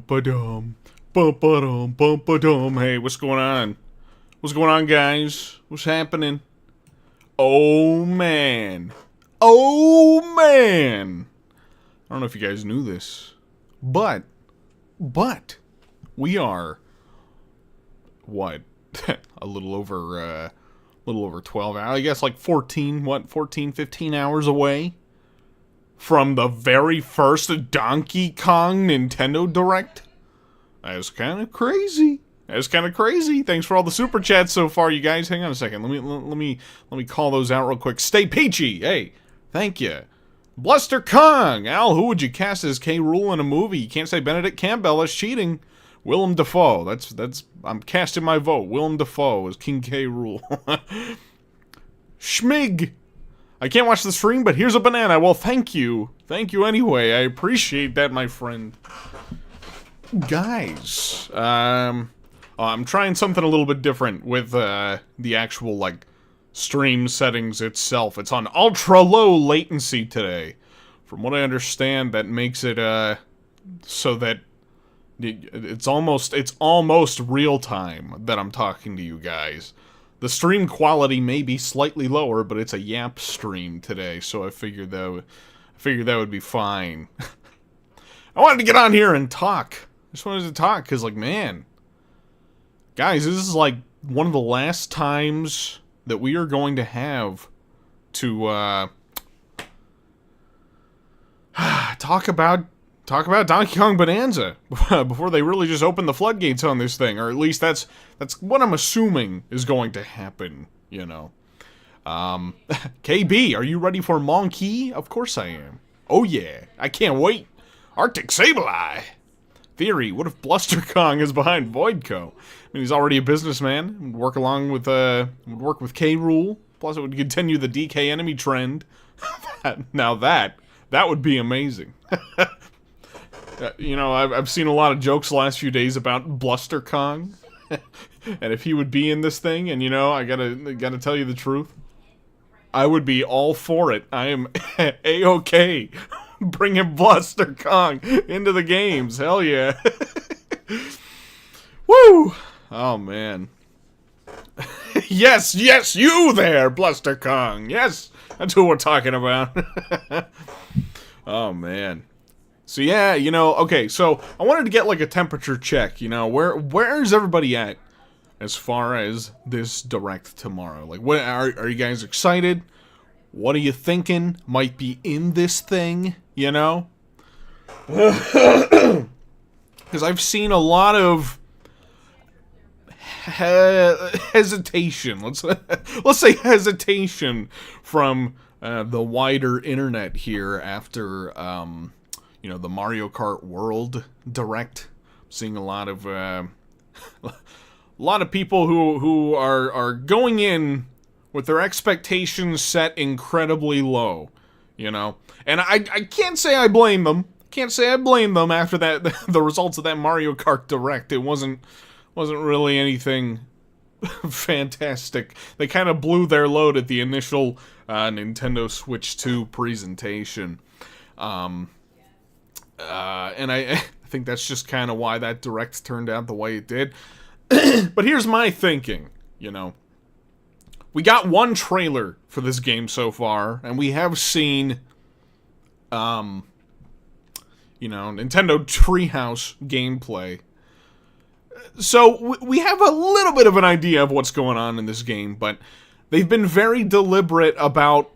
Bum-ba-dum. Bum-ba-dum. Bum-ba-dum. Hey, what's going on? What's going on, guys? What's happening? Oh, man. Oh, man. I don't know if you guys knew this, but, we are, what, a little over 12 hours, I guess like 14, 15 hours away from the very first Donkey Kong Nintendo Direct. That's kind of crazy. Thanks for all the super chats so far, you guys. Hang on a second. Let me call those out real quick. Stay peachy. Hey, thank you. Bluster Kong. Al, who would you cast as K. Rool in a movie? You can't say Benedict Campbell. That's cheating. Willem Dafoe. I'm casting my vote. Willem Dafoe as King K. Rool. Schmig. I can't watch the stream, but here's a banana. Well, thank you. Thank you anyway. I appreciate that, my friend. Guys, I'm trying something a little bit different with the actual, like, stream settings itself. It's on ultra low latency today. From what I understand, that makes it so that it's almost real time that I'm talking to you guys. The stream quality may be slightly lower, but it's a Yap stream today, so I figured that would be fine. I wanted to get on here and talk. I just wanted to talk because, like, man, guys, this is like one of the last times that we are going to have to talk about Donkey Kong Bonanza before they really just open the floodgates on this thing, or at least that's what I'm assuming is going to happen, you know. KB, are you ready for Monkey? Of course I am. Oh yeah, I can't wait. Arctic Sableye. Theory, what if Bluster Kong is behind Voidco? I mean, he's already a businessman. Would work with K. Rool. Plus, it would continue the DK enemy trend. Now that would be amazing. You know, I've seen a lot of jokes the last few days about Bluster Kong, and if he would be in this thing, and you know, I gotta tell you the truth, I would be all for it. I am a-okay. Bringing Bluster Kong into the games. Hell yeah. Woo! Oh, man. Yes, you there, Bluster Kong. Yes, that's who we're talking about. Oh, man. So, yeah, you know, okay, so I wanted to get, like, a temperature check, you know, where is everybody at as far as this Direct tomorrow? Like, what are you guys excited? What are you thinking might be in this thing, you know? Because I've seen a lot of hesitation. Let's say hesitation from the wider internet here after you know, the Mario Kart World Direct. I'm seeing a lot of people who are going in with their expectations set incredibly low, you know? And I can't say I blame them. After that, the results of that Mario Kart Direct. It wasn't really anything fantastic. They kind of blew their load at the initial Nintendo Switch 2 presentation. And I think that's just kind of why that Direct turned out the way it did. But here's my thinking, you know? We got one trailer for this game so far, and we have seen, you know, Nintendo Treehouse gameplay. So, we have a little bit of an idea of what's going on in this game, but they've been very deliberate about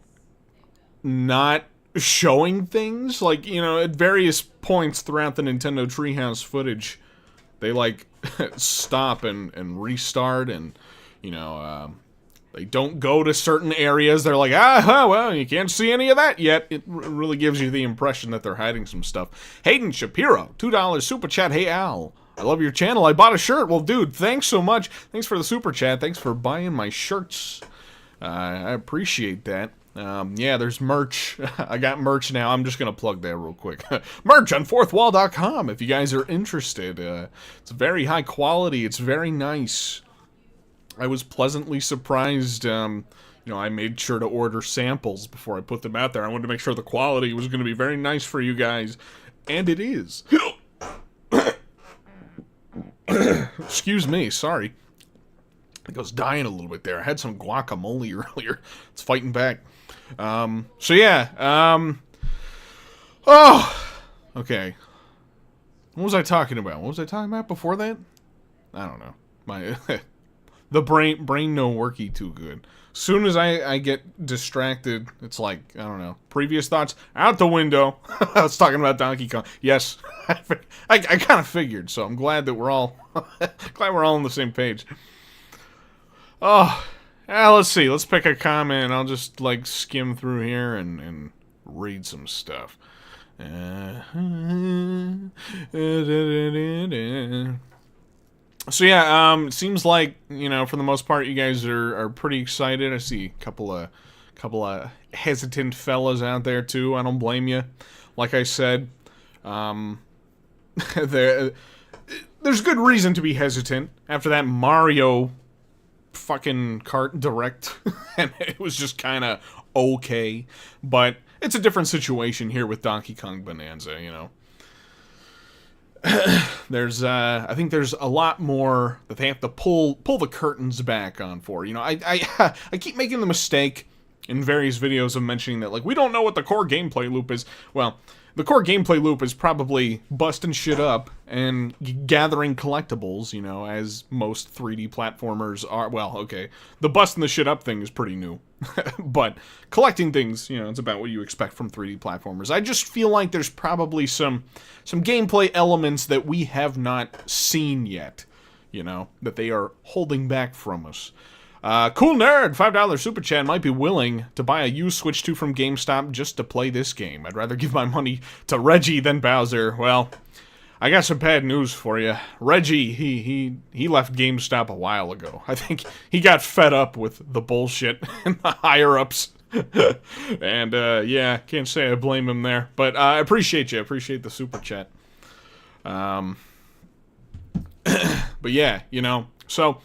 not showing things. Like, you know, at various points throughout the Nintendo Treehouse footage, they, like, stop and restart, and, you know, they don't go to certain areas. They're like, well, you can't see any of that yet. It really gives you the impression that they're hiding some stuff. Hayden Shapiro, $2 super chat. Hey, Al, I love your channel. I bought a shirt. Well, dude, thanks so much. Thanks for the super chat. Thanks for buying my shirts. I appreciate that. Yeah, there's merch. I got merch now. I'm just going to plug that real quick. Merch on fourthwall.com if you guys are interested. It's very high quality. It's very nice. I was pleasantly surprised. You know, I made sure to order samples before I put them out there. I wanted to make sure the quality was going to be very nice for you guys. And it is. Excuse me, sorry. I think I was dying a little bit there. I had some guacamole earlier. It's fighting back. So yeah. Oh, okay. What was I talking about? What was I talking about before that? I don't know. My the brain no worky too good. Soon as I get distracted, it's like, I don't know, previous thoughts out the window. I was talking about Donkey Kong. Yes, I kind of figured. So I'm glad that we're all on the same page. Oh, let's see. Let's pick a comment. I'll just like skim through here and read some stuff. So yeah, it seems like, you know, for the most part, you guys are pretty excited. I see a couple of hesitant fellas out there too. I don't blame you. Like I said, there's good reason to be hesitant after that Mario fucking Kart Direct, and it was just kind of okay. But it's a different situation here with Donkey Kong Bonanza, you know. I think there's a lot more that they have to pull the curtains back on for. You know, I keep making the mistake in various videos of mentioning that, like, we don't know what the core gameplay loop is. Well, the core gameplay loop is probably busting shit up and gathering collectibles, you know, as most 3D platformers are. Well, okay, the busting the shit up thing is pretty new. But collecting things, you know, it's about what you expect from 3D platformers. I just feel like there's probably some gameplay elements that we have not seen yet, you know, that they are holding back from us. Cool Nerd, $5 Super Chat, might be willing to buy a used Switch 2 from GameStop just to play this game. I'd rather give my money to Reggie than Bowser. Well, I got some bad news for you. Reggie, he left GameStop a while ago. I think he got fed up with the bullshit and the higher-ups. And, yeah, can't say I blame him there. But I appreciate you. I appreciate the Super Chat. But yeah, you know, so...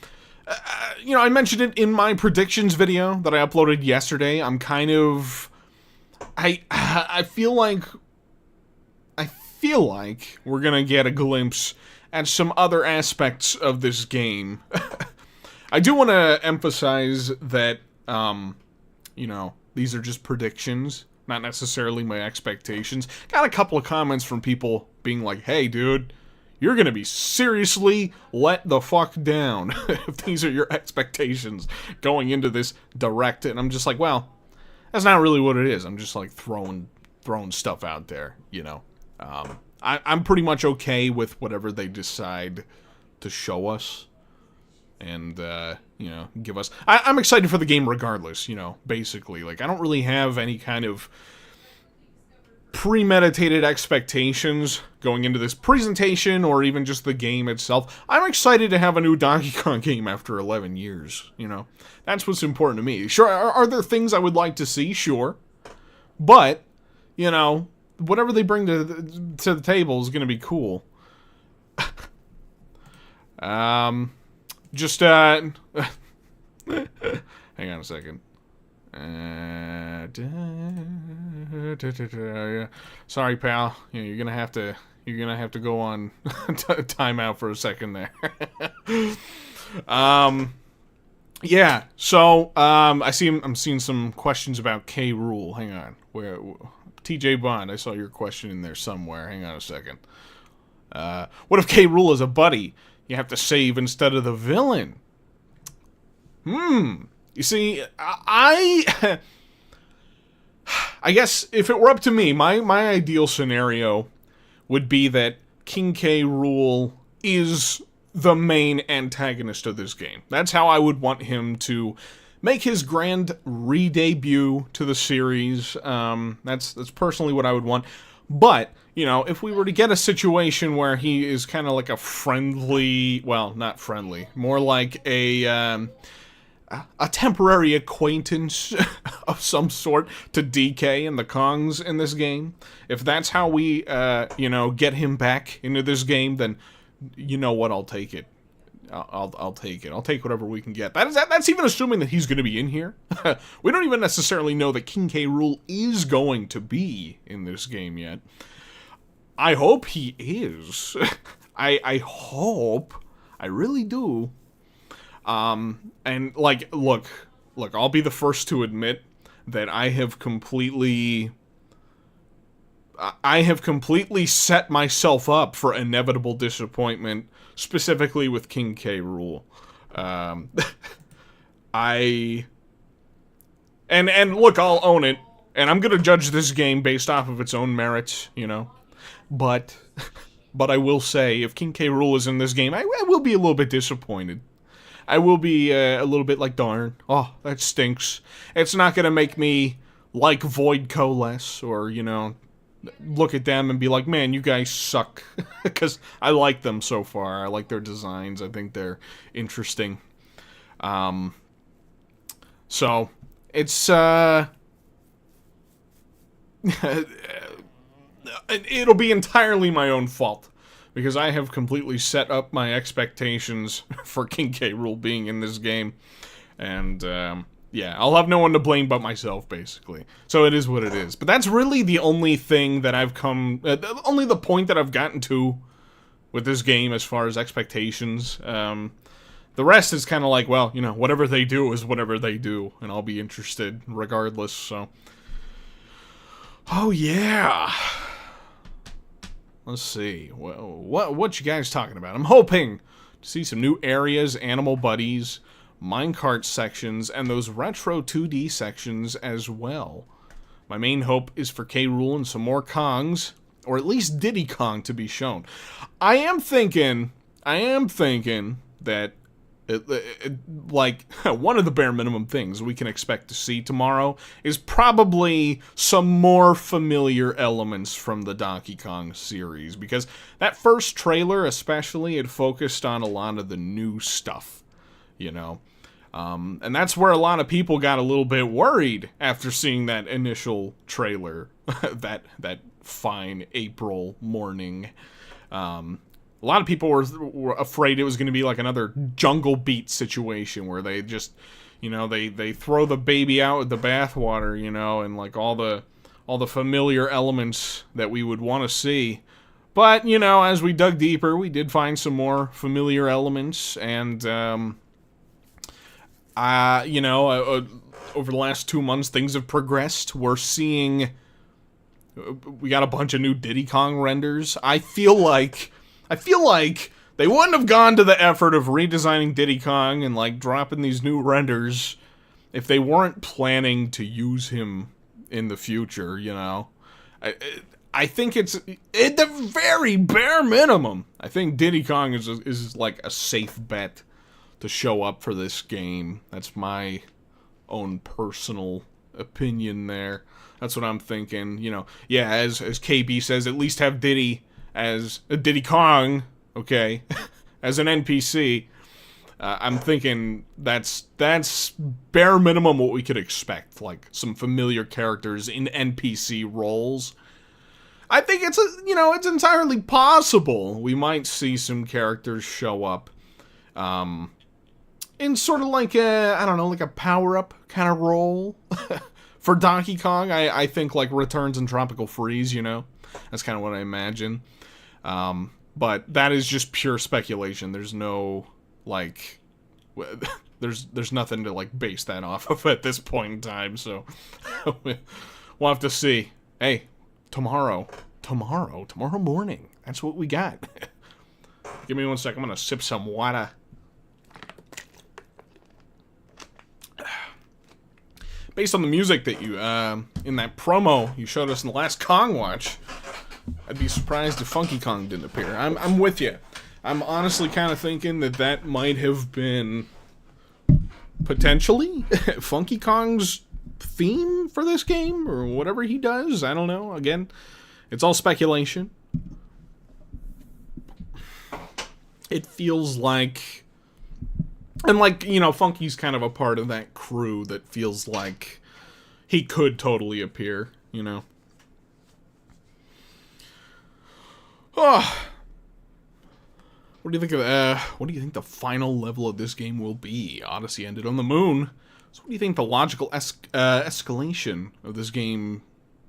you know, I mentioned it in my predictions video that I uploaded yesterday. I'm kind of... I feel like we're gonna get a glimpse at some other aspects of this game. I do want to emphasize that, you know, these are just predictions, not necessarily my expectations. Got a couple of comments from people being like, hey, dude, you're gonna be seriously let the fuck down if these are your expectations going into this direct. And I'm just like, well, that's not really what it is. I'm just like throwing stuff out there, you know. I'm pretty much okay with whatever they decide to show us and, you know, give us. I'm excited for the game regardless, you know, basically. Like, I don't really have any kind of premeditated expectations going into this presentation or even just the game itself. I'm excited to have a new Donkey Kong game after 11 years, you know. That's what's important to me. Sure, are there things I would like to see? Sure. But, you know, whatever they bring to the table is going to be cool. Just, hang on a second. Sorry, pal. You know, you're gonna have to go on timeout for a second there. Yeah. So I'm seeing some questions about K. Rool. Hang on. Where TJ Bond? I saw your question in there somewhere. Hang on a second. What if K. Rool is a buddy? You have to save instead of the villain. You see, I guess if it were up to me, my ideal scenario would be that King K. Rool is the main antagonist of this game. That's how I would want him to make his grand re-debut to the series. That's personally what I would want. But, you know, if we were to get a situation where he is kind of like a friendly, well, not friendly, more like a temporary acquaintance of some sort to DK and the Kongs in this game. If that's how we, you know, get him back into this game, then you know what, I'll take it. I'll take it. I'll take whatever we can get. That's even assuming that he's going to be in here. We don't even necessarily know that King K. Rool is going to be in this game yet. I hope he is. I hope I really do. And, like, look, I'll be the first to admit that I have completely set myself up for inevitable disappointment, specifically with King K. Rool. And look, I'll own it, and I'm gonna judge this game based off of its own merits, you know. But I will say, if King K. Rool is in this game, I will be a little bit disappointed. I will be a little bit like, darn, oh, that stinks. It's not gonna make me like Void Co. less, or, you know, look at them and be like, man, you guys suck. Because I like them so far. I like their designs. I think they're interesting. So, it's, it'll be entirely my own fault. Because I have completely set up my expectations for King K. Rool being in this game. And, yeah, I'll have no one to blame but myself, basically. So it is what it is. But that's really the only thing that I've only the point that I've gotten to with this game as far as expectations. The rest is kind of like, well, you know, whatever they do is whatever they do. And I'll be interested regardless, so. Oh, yeah. Let's see. What you guys talking about? I'm hoping to see some new areas, animal buddies, minecart sections, and those retro 2D sections as well. My main hope is for K. Rool and some more Kongs, or at least Diddy Kong to be shown. I am thinking that like, one of the bare minimum things we can expect to see tomorrow is probably some more familiar elements from the Donkey Kong series, because that first trailer especially, it focused on a lot of the new stuff, you know. And that's where a lot of people got a little bit worried after seeing that initial trailer, that fine April morning. A lot of people were afraid it was going to be like another Jungle Beat situation where they just, you know, they throw the baby out with the bathwater, you know, and like all the familiar elements that we would want to see. But, you know, as we dug deeper, we did find some more familiar elements, and you know, over the last 2 months, things have progressed. We got a bunch of new Diddy Kong renders. I feel like they wouldn't have gone to the effort of redesigning Diddy Kong and, like, dropping these new renders if they weren't planning to use him in the future, you know? I think it's, at the very bare minimum, I think Diddy Kong is like a safe bet to show up for this game. That's my own personal opinion there. That's what I'm thinking, you know. Yeah, as KB says, at least have Diddy as Diddy Kong, okay, as an NPC. I'm thinking that's bare minimum what we could expect, like some familiar characters in NPC roles. I think it's it's entirely possible we might see some characters show up, in sort of like a power-up kind of role. For Donkey Kong, I think like Returns and Tropical Freeze, you know, that's kind of what I imagine. But that is just pure speculation. There's no, like, there's nothing to, like, base that off of at this point in time, so we'll have to see. Hey, tomorrow morning, that's what we got. Give me 1 second, I'm gonna sip some water. Based on the music that you, in that promo you showed us in the last Kong Watch, I'd be surprised if Funky Kong didn't appear. I'm with you. I'm honestly kind of thinking that might have been potentially Funky Kong's theme for this game, or whatever he does. I don't know. Again, it's all speculation. It feels like, and like, you know, Funky's kind of a part of that crew that feels like he could totally appear, you know. Oh. What do you think of what do you think the final level of this game will be? Odyssey ended on the moon. So what do you think the logical escalation of this game's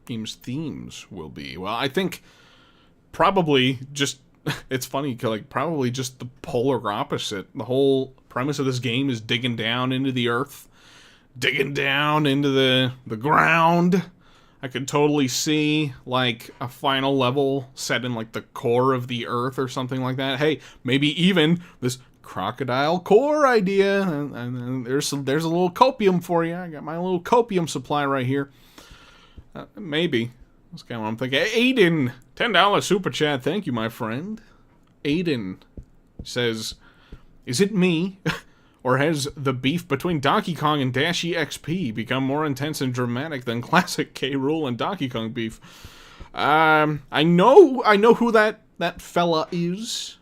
themes will be? Well, I think probably just it's funny, like, probably just the polar opposite. The whole premise of this game is digging down into the earth, digging down into the ground. I could totally see, like, a final level set in, like, the core of the earth or something like that. Hey, maybe even this crocodile core idea. And there's a little copium for you. I got my little copium supply right here. Maybe. That's kind of what I'm thinking. Aiden, $10 super chat. Thank you, my friend. Aiden says, is it me? Or has the beef between Donkey Kong and Dash EXP become more intense and dramatic than classic K. Rool and Donkey Kong beef? I know who that fella is.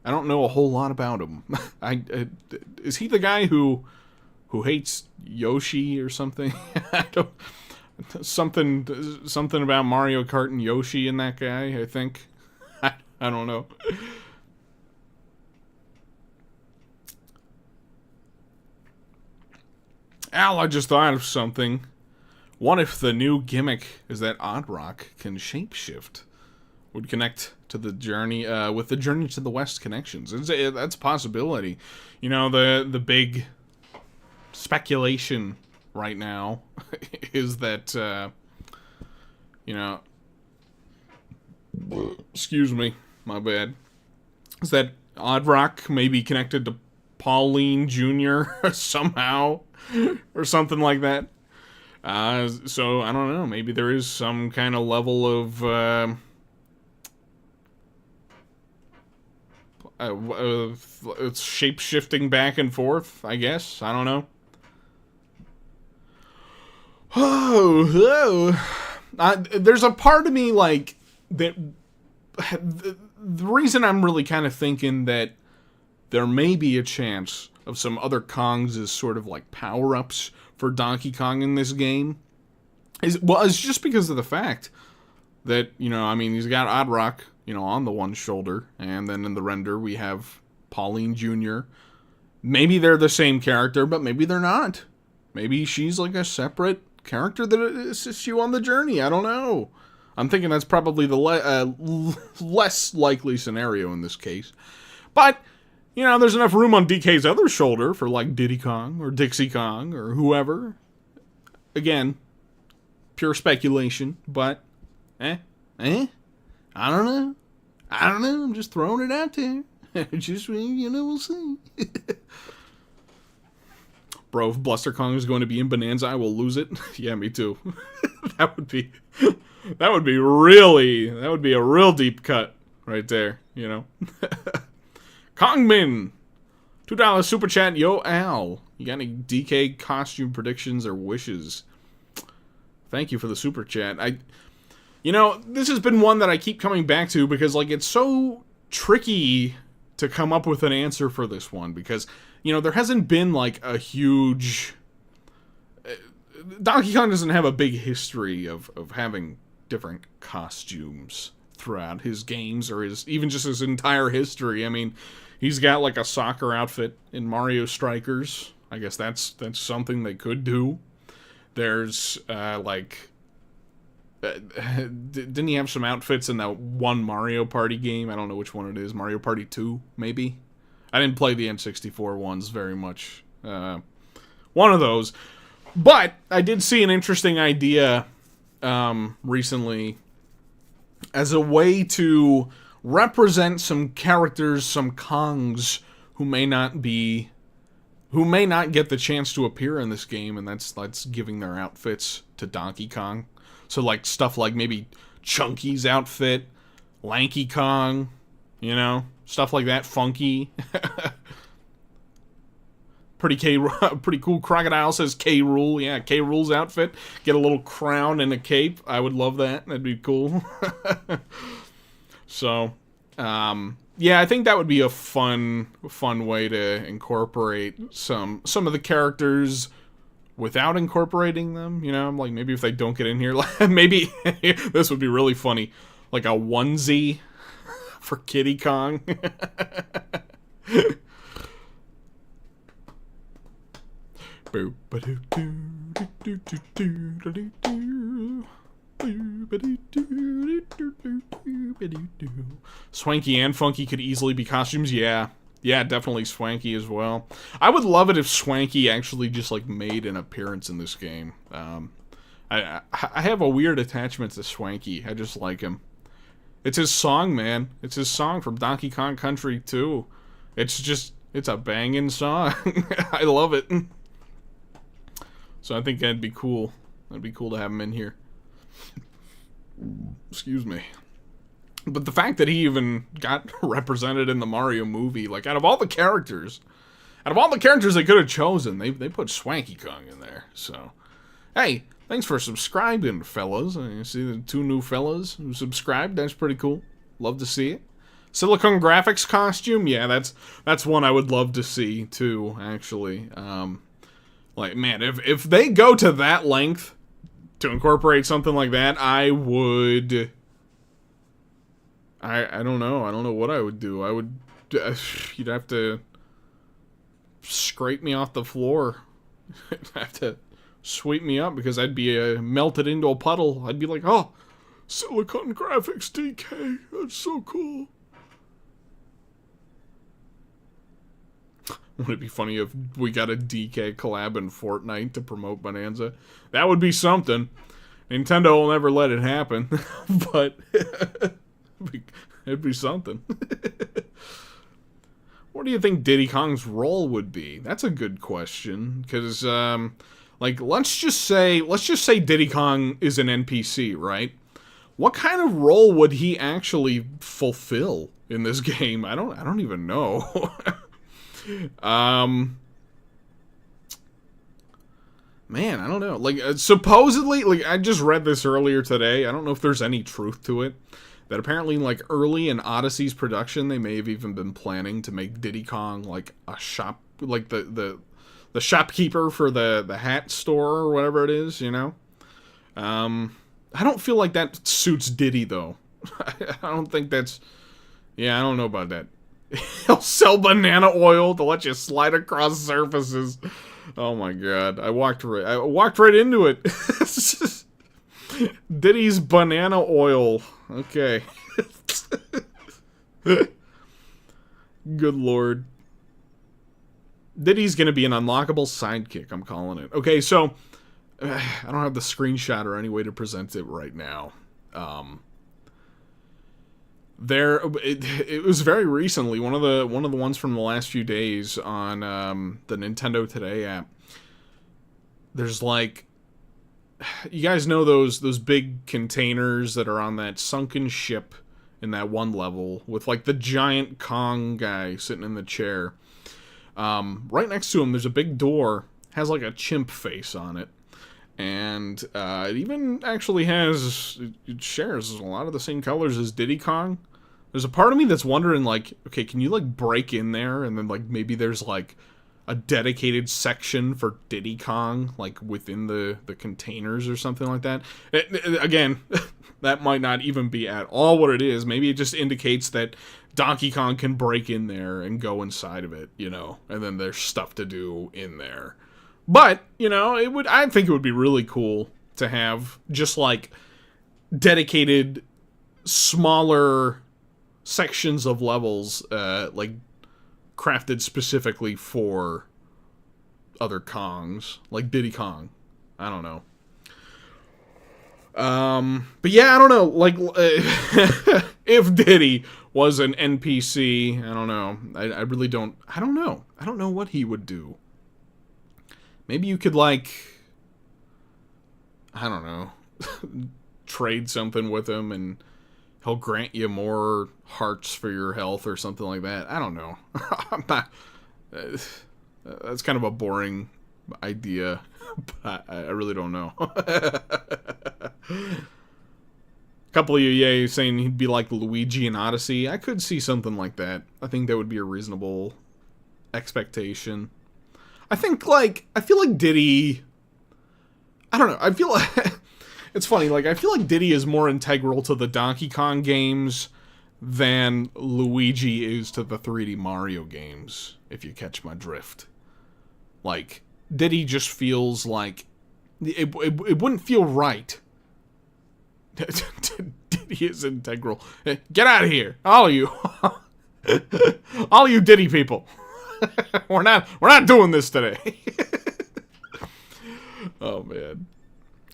I don't know a whole lot about him. Is he the guy who hates Yoshi or something? I don't. Something about Mario Kart and Yoshi and that guy. I think. I don't know. Al, I just thought of something. What if the new gimmick is that Oddrock can shapeshift? Would connect to the journey, with the Journey to the West connections. That's a possibility. You know, the big speculation right now is that, you know... Excuse me, my bad. Is that Oddrock may be connected to Pauline Jr. somehow? Or something like that. So, I don't know. Maybe there is some kind of level of... it's shape-shifting back and forth, I guess. I don't know. There's a part of me, like, that... The reason I'm really kind of thinking that there may be a chance of some other Kongs as sort of like power-ups for Donkey Kong in this game it's just because of the fact that, you know, I mean, he's got Oddrock, you know, on the one shoulder, and then in the render we have Pauline Jr. Maybe they're the same character, but maybe they're not. Maybe she's like a separate character that assists you on the journey. I don't know. I'm thinking that's probably the less likely scenario in this case. But... you know, there's enough room on DK's other shoulder for, like, Diddy Kong or Dixie Kong or whoever. Again, pure speculation, but, I don't know. I'm just throwing it out there. Just, you know, we'll see. Bro, if Bluster Kong is going to be in Bonanza, I will lose it. Yeah, me too. That would be a real deep cut right there, you know. Kongmin, $2 super chat. Yo, Al, you got any DK costume predictions or wishes? Thank you for the super chat. You know, this has been one that I keep coming back to because, like, it's so tricky to come up with an answer for this one because, you know, there hasn't been, like, a huge... Donkey Kong doesn't have a big history of having different costumes throughout his games or even just his entire history. I mean... he's got, like, a soccer outfit in Mario Strikers. I guess that's something they could do. There's, like... didn't he have some outfits in that one Mario Party game? I don't know which one it is. Mario Party 2, maybe? I didn't play the N64 ones very much. One of those. But I did see an interesting idea recently as a way to... represent some characters, some Kongs who may not get the chance to appear in this game, and that's giving their outfits to Donkey Kong. So, like, stuff like maybe Chunky's outfit, Lanky Kong, you know, stuff like that, Funky. Pretty cool. Crocodile says K. Rool. Yeah, K. Rool's outfit. Get a little crown and a cape. I would love that. That'd be cool. So, yeah, I think that would be a fun way to incorporate some of the characters without incorporating them, you know? Like, maybe if they don't get in here, maybe, this would be really funny, like a onesie for Kiddy Kong. Swanky and funky could easily be costumes. Yeah. Yeah, definitely Swanky as well. I would love it if Swanky actually just, like, made an appearance in this game. I have a weird attachment to Swanky. I just like him. It's his song, man. It's his song from Donkey Kong Country 2. It's a banging song. I love it. So I think that'd be cool. That'd be cool to have him in here. Excuse me. But the fact that he even got represented in the Mario movie, like, out of all the characters they could have chosen, they put Swanky Kong in there. So, hey, thanks for subscribing, fellas. You see the 2 new fellas who subscribed. That's pretty cool. Love to see it. Silicone Graphics costume, yeah, that's one I would love to see too. Actually, like, man, if they go to that length to incorporate something like that, I would. I don't know. I don't know what I would do. I would. You'd have to scrape me off the floor. You'd have to sweep me up because I'd be melted into a puddle. I'd be like, oh, Silicon Graphics DK. That's so cool. Wouldn't it be funny if we got a DK collab in Fortnite to promote Bonanza? That would be something. Nintendo will never let it happen, but it'd be something. What do you think Diddy Kong's role would be? That's a good question, because, like, let's just say Diddy Kong is an NPC, right? What kind of role would he actually fulfill in this game? I don't even know. Man, I don't know. Like, supposedly, like, I just read this earlier today. I don't know if there's any truth to it. That apparently, like, early in Odyssey's production, they may have even been planning to make Diddy Kong, like, a shop, like, the shopkeeper for the hat store or whatever it is, you know? I don't feel like that suits Diddy, though. I don't think that's... Yeah, I don't know about that. He'll sell banana oil to let you slide across surfaces. Oh my god. I walked right into it. Diddy's banana oil. Okay. Good lord. Diddy's gonna be an unlockable sidekick, I'm calling it. Okay, so I don't have the screenshot or any way to present it right now. It was very recently, one of the ones from the last few days on the Nintendo Today app. There's, like, you guys know those big containers that are on that sunken ship in that one level with, like, the giant Kong guy sitting in the chair. Right next to him, there's a big door, has, like, a chimp face on it. And it even actually it shares a lot of the same colors as Diddy Kong. There's a part of me that's wondering, like, okay, can you, like, break in there and then, like, maybe there's, like, a dedicated section for Diddy Kong, like, within the containers or something like that. Again, that might not even be at all what it is. Maybe it just indicates that Donkey Kong can break in there and go inside of it, you know, and then there's stuff to do in there. But, you know, I think it would be really cool to have just, like, dedicated smaller sections of levels, like, crafted specifically for other Kongs, like Diddy Kong. I don't know. But yeah, I don't know, like, if Diddy was an NPC, I don't know. I really don't, I don't know. I don't know what he would do. Maybe you could, like, I don't know, trade something with him and he'll grant you more hearts for your health or something like that. I don't know. I'm not... that's kind of a boring idea, but I really don't know. A couple of you saying he'd be like Luigi in Odyssey. I could see something like that. I think that would be a reasonable expectation. I feel like Diddy... I don't know. I feel like... It's funny, like, I feel like Diddy is more integral to the Donkey Kong games than Luigi is to the 3D Mario games, if you catch my drift. Like, Diddy just feels like... It wouldn't feel right Diddy is integral. Get out of here, all of you. All you Diddy people. We're not doing this today. Oh man.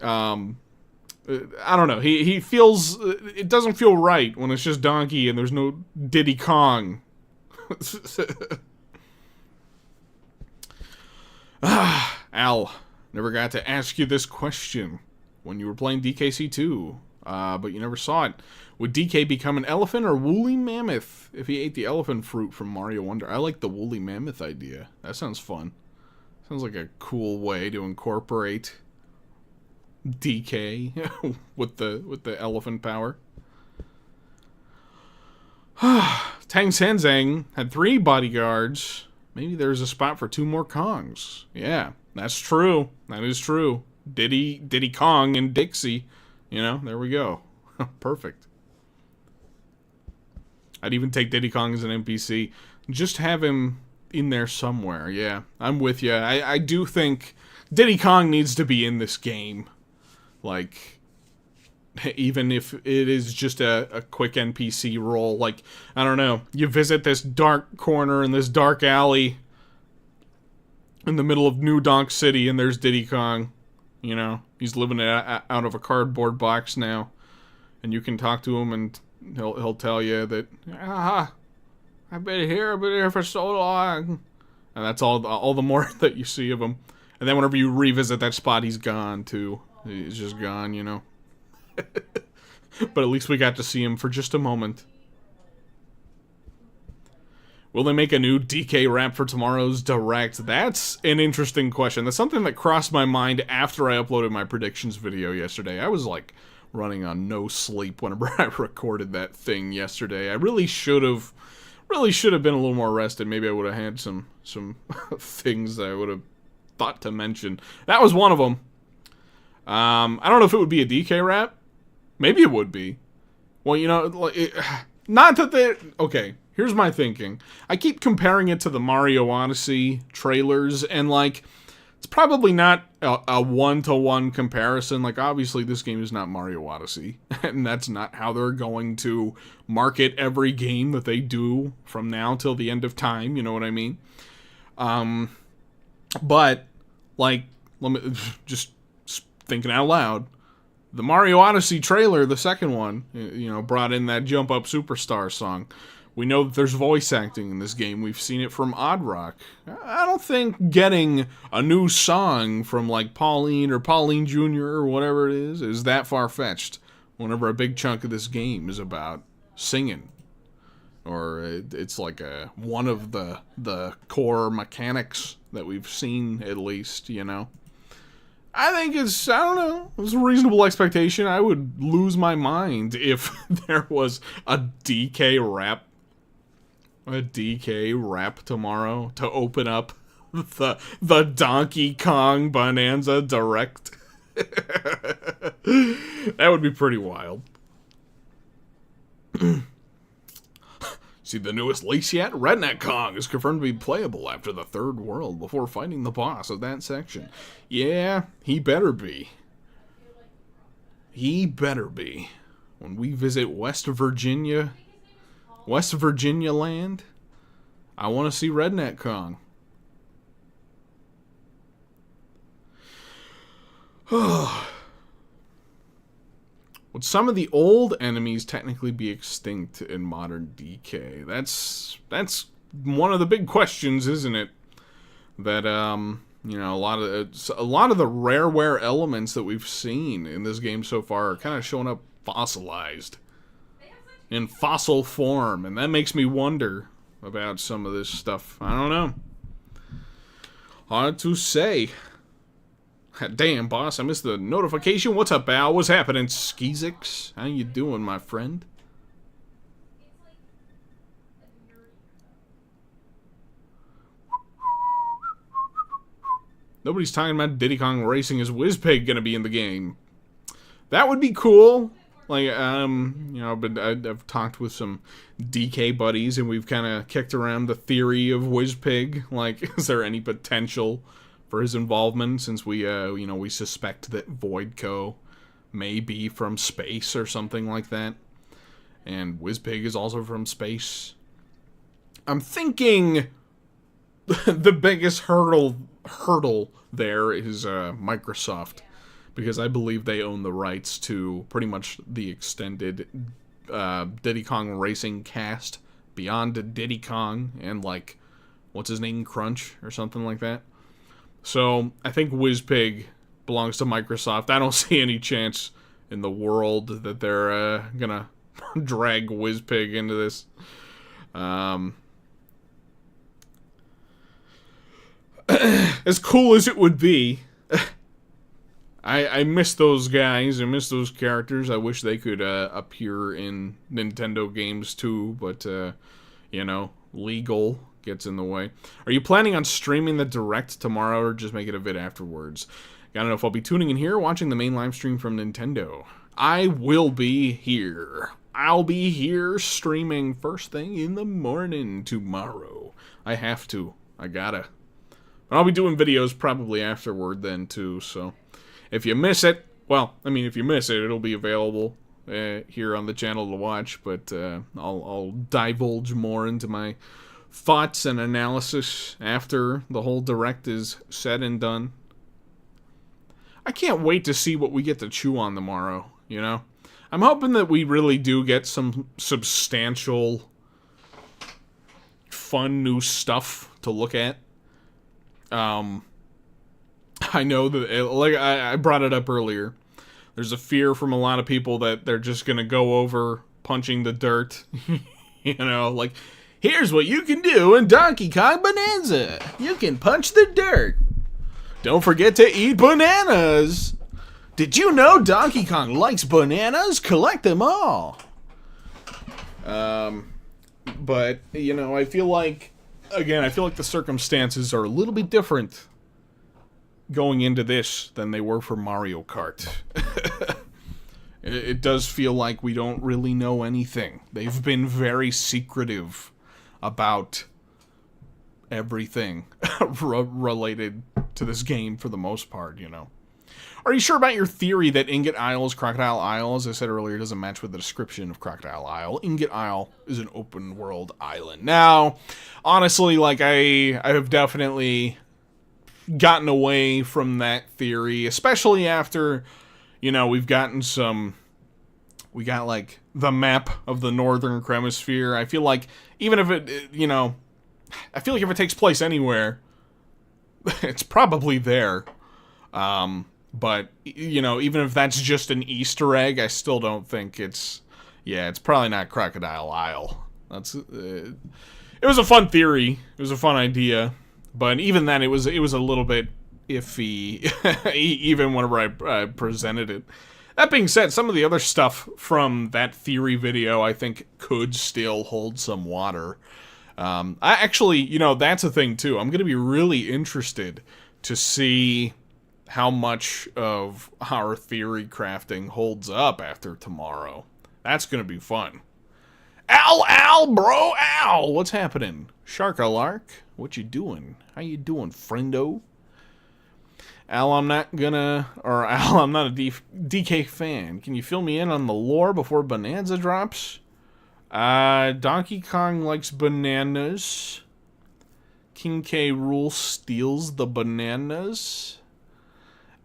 I don't know. He feels, it doesn't feel right when it's just Donkey and there's no Diddy Kong. Al, never got to ask you this question when you were playing DKC2, but you never saw it. Would DK become an elephant or woolly mammoth if he ate the elephant fruit from Mario Wonder? I like the woolly mammoth idea. That sounds fun. Sounds like a cool way to incorporate DK with the elephant power. Tang Sanzang had 3 bodyguards. Maybe there's a spot for 2 more Kongs. Yeah, that's true. That is true. Diddy Kong and Dixie. You know, there we go. Perfect. I'd even take Diddy Kong as an NPC. Just have him in there somewhere. Yeah, I'm with you. I do think Diddy Kong needs to be in this game. Like, even if it is just a quick NPC role. Like, I don't know. You visit this dark corner in this dark alley in the middle of New Donk City, and there's Diddy Kong. You know, he's living out of a cardboard box now. And you can talk to him, and he'll tell you that, I've been here for so long. And that's all the more that you see of him. And then whenever you revisit that spot, he's gone, too. He's just gone, you know. But at least we got to see him for just a moment. Will they make a new DK rap for tomorrow's Direct? That's an interesting question. That's something that crossed my mind after I uploaded my predictions video yesterday. I was like running on no sleep whenever I recorded that thing yesterday. I really should have been a little more rested. Maybe I would have had some things that I would have thought to mention. That was one of them. I don't know if it would be a DK rap. Maybe it would be. Well, you know, not that they... Okay, here's my thinking. I keep comparing it to the Mario Odyssey trailers, and, like, it's probably not a one-to-one comparison. Like, obviously, this game is not Mario Odyssey, and that's not how they're going to market every game that they do from now till the end of time, you know what I mean? But, like, let me just... thinking out loud, the Mario Odyssey trailer, the second one, you know, brought in that Jump Up Superstar song. We know that there's voice acting in this game. We've seen it from Odd Rock. I don't think getting a new song from, like, Pauline or Pauline Jr. or whatever it is that far-fetched whenever a big chunk of this game is about singing. Or it's like one of the core mechanics that we've seen, at least, you know. I think it's a reasonable expectation. I would lose my mind if there was a DK rap tomorrow to open up the Donkey Kong Bonanza Direct. That would be pretty wild. See the newest leaks yet? Redneck Kong is confirmed to be playable after the third world before fighting the boss of that section. Yeah, he better be. He better be. When we visit West Virginia land, I want to see Redneck Kong. Would some of the old enemies technically be extinct in modern DK? That's one of the big questions, isn't it? That you know, a lot of the rareware elements that we've seen in this game so far are kind of showing up fossilized in fossil form, and that makes me wonder about some of this stuff. I don't know. Hard to say. Damn, boss, I missed the notification. What's up, Al? What's happening, Skeezix? How you doing, my friend? Nobody's talking about Diddy Kong Racing. Is Wizpig gonna be in the game? That would be cool. Like, you know, but I've talked with some DK buddies, and we've kind of kicked around the theory of Wizpig. Like, is there any potential for his involvement, since we, you know, we suspect that Voidco may be from space or something like that. And Wizpig is also from space. I'm thinking the biggest hurdle there is Microsoft, because I believe they own the rights to pretty much the extended Diddy Kong Racing cast beyond Diddy Kong and, like, what's his name, Crunch or something like that. So I think Wizpig belongs to Microsoft. I don't see any chance in the world that they're gonna drag Wizpig into this. As cool as it would be, I miss those guys. I miss those characters. I wish they could appear in Nintendo games too, but you know, legal gets in the way. Are you planning on streaming the Direct tomorrow, or just make it a vid afterwards? Gotta know if I'll be tuning in here, watching the main live stream from Nintendo. I will be here. I'll be here streaming first thing in the morning tomorrow. I have to. I gotta. But I'll be doing videos probably afterward then too, so if you miss it, well, I mean, if you miss it, it'll be available here on the channel to watch, but I'll divulge more into my thoughts and analysis after the whole Direct is said and done. I can't wait to see what we get to chew on tomorrow, you know? I'm hoping that we really do get some substantial, fun new stuff to look at. I know that, like I brought it up earlier, there's a fear from a lot of people that they're just gonna go over punching the dirt. You know, like, here's what you can do in Donkey Kong Bonanza. You can punch the dirt. Don't forget to eat bananas. Did you know Donkey Kong likes bananas? Collect them all. But, you know, I feel like, again, I feel like the circumstances are a little bit different going into this than they were for Mario Kart. It does feel like we don't really know anything. They've been very secretive about everything related to this game for the most part, you know. Are you sure about your theory that Ingot Isle is Crocodile Isle? As I said earlier, it doesn't match with the description of Crocodile Isle. Ingot Isle is an open world island. Now, honestly, like, I have definitely gotten away from that theory, especially after, you know, we got like the map of the Northern Hemisphere. I feel like even if it, you know, I feel like if it takes place anywhere, it's probably there. But, you know, even if that's just an Easter egg, I still don't think it's probably not Crocodile Isle. It was a fun theory. It was a fun idea. But even then, it was a little bit iffy, even whenever I presented it. That being said, some of the other stuff from that theory video, I think, could still hold some water. I actually, you know, that's a thing, too. I'm going to be really interested to see how much of our theory crafting holds up after tomorrow. That's going to be fun. Al, bro, Al! What's happening? Shark-a-lark, what you doing? How you doing, friendo? Al, I'm not a DK fan. Can you fill me in on the lore before Bonanza drops? Donkey Kong likes bananas. King K. Rool steals the bananas.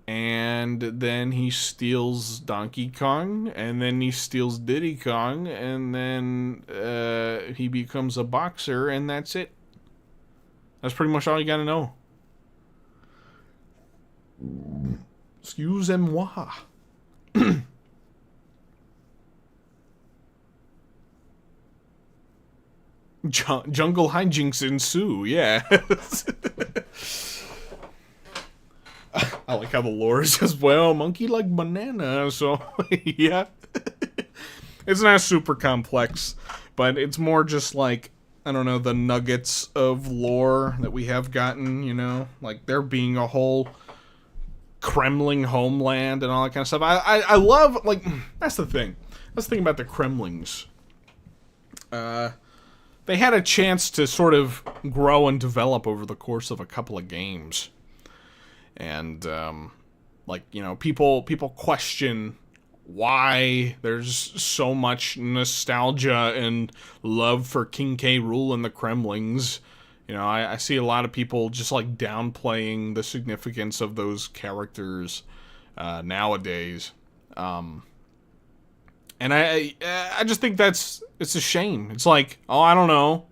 And then he steals Donkey Kong, and then he steals Diddy Kong, and then he becomes a boxer, and that's it. That's pretty much all you gotta know. Excusez-moi. Jungle hijinks ensue, yeah. I like how the lore is just, well, monkey like banana, so, yeah. It's not super complex, but it's more just like, I don't know, the nuggets of lore that we have gotten, you know? Like, there being a whole Kremling homeland and all that kind of stuff. I love, like, that's the thing. That's the thing about the Kremlings. They had a chance to sort of grow and develop over the course of a couple of games. And, like, you know, people question why there's so much nostalgia and love for King K. Rool and the Kremlings. You know, I see a lot of people just like downplaying the significance of those characters nowadays. And I just think it's a shame. It's like, oh, I don't know.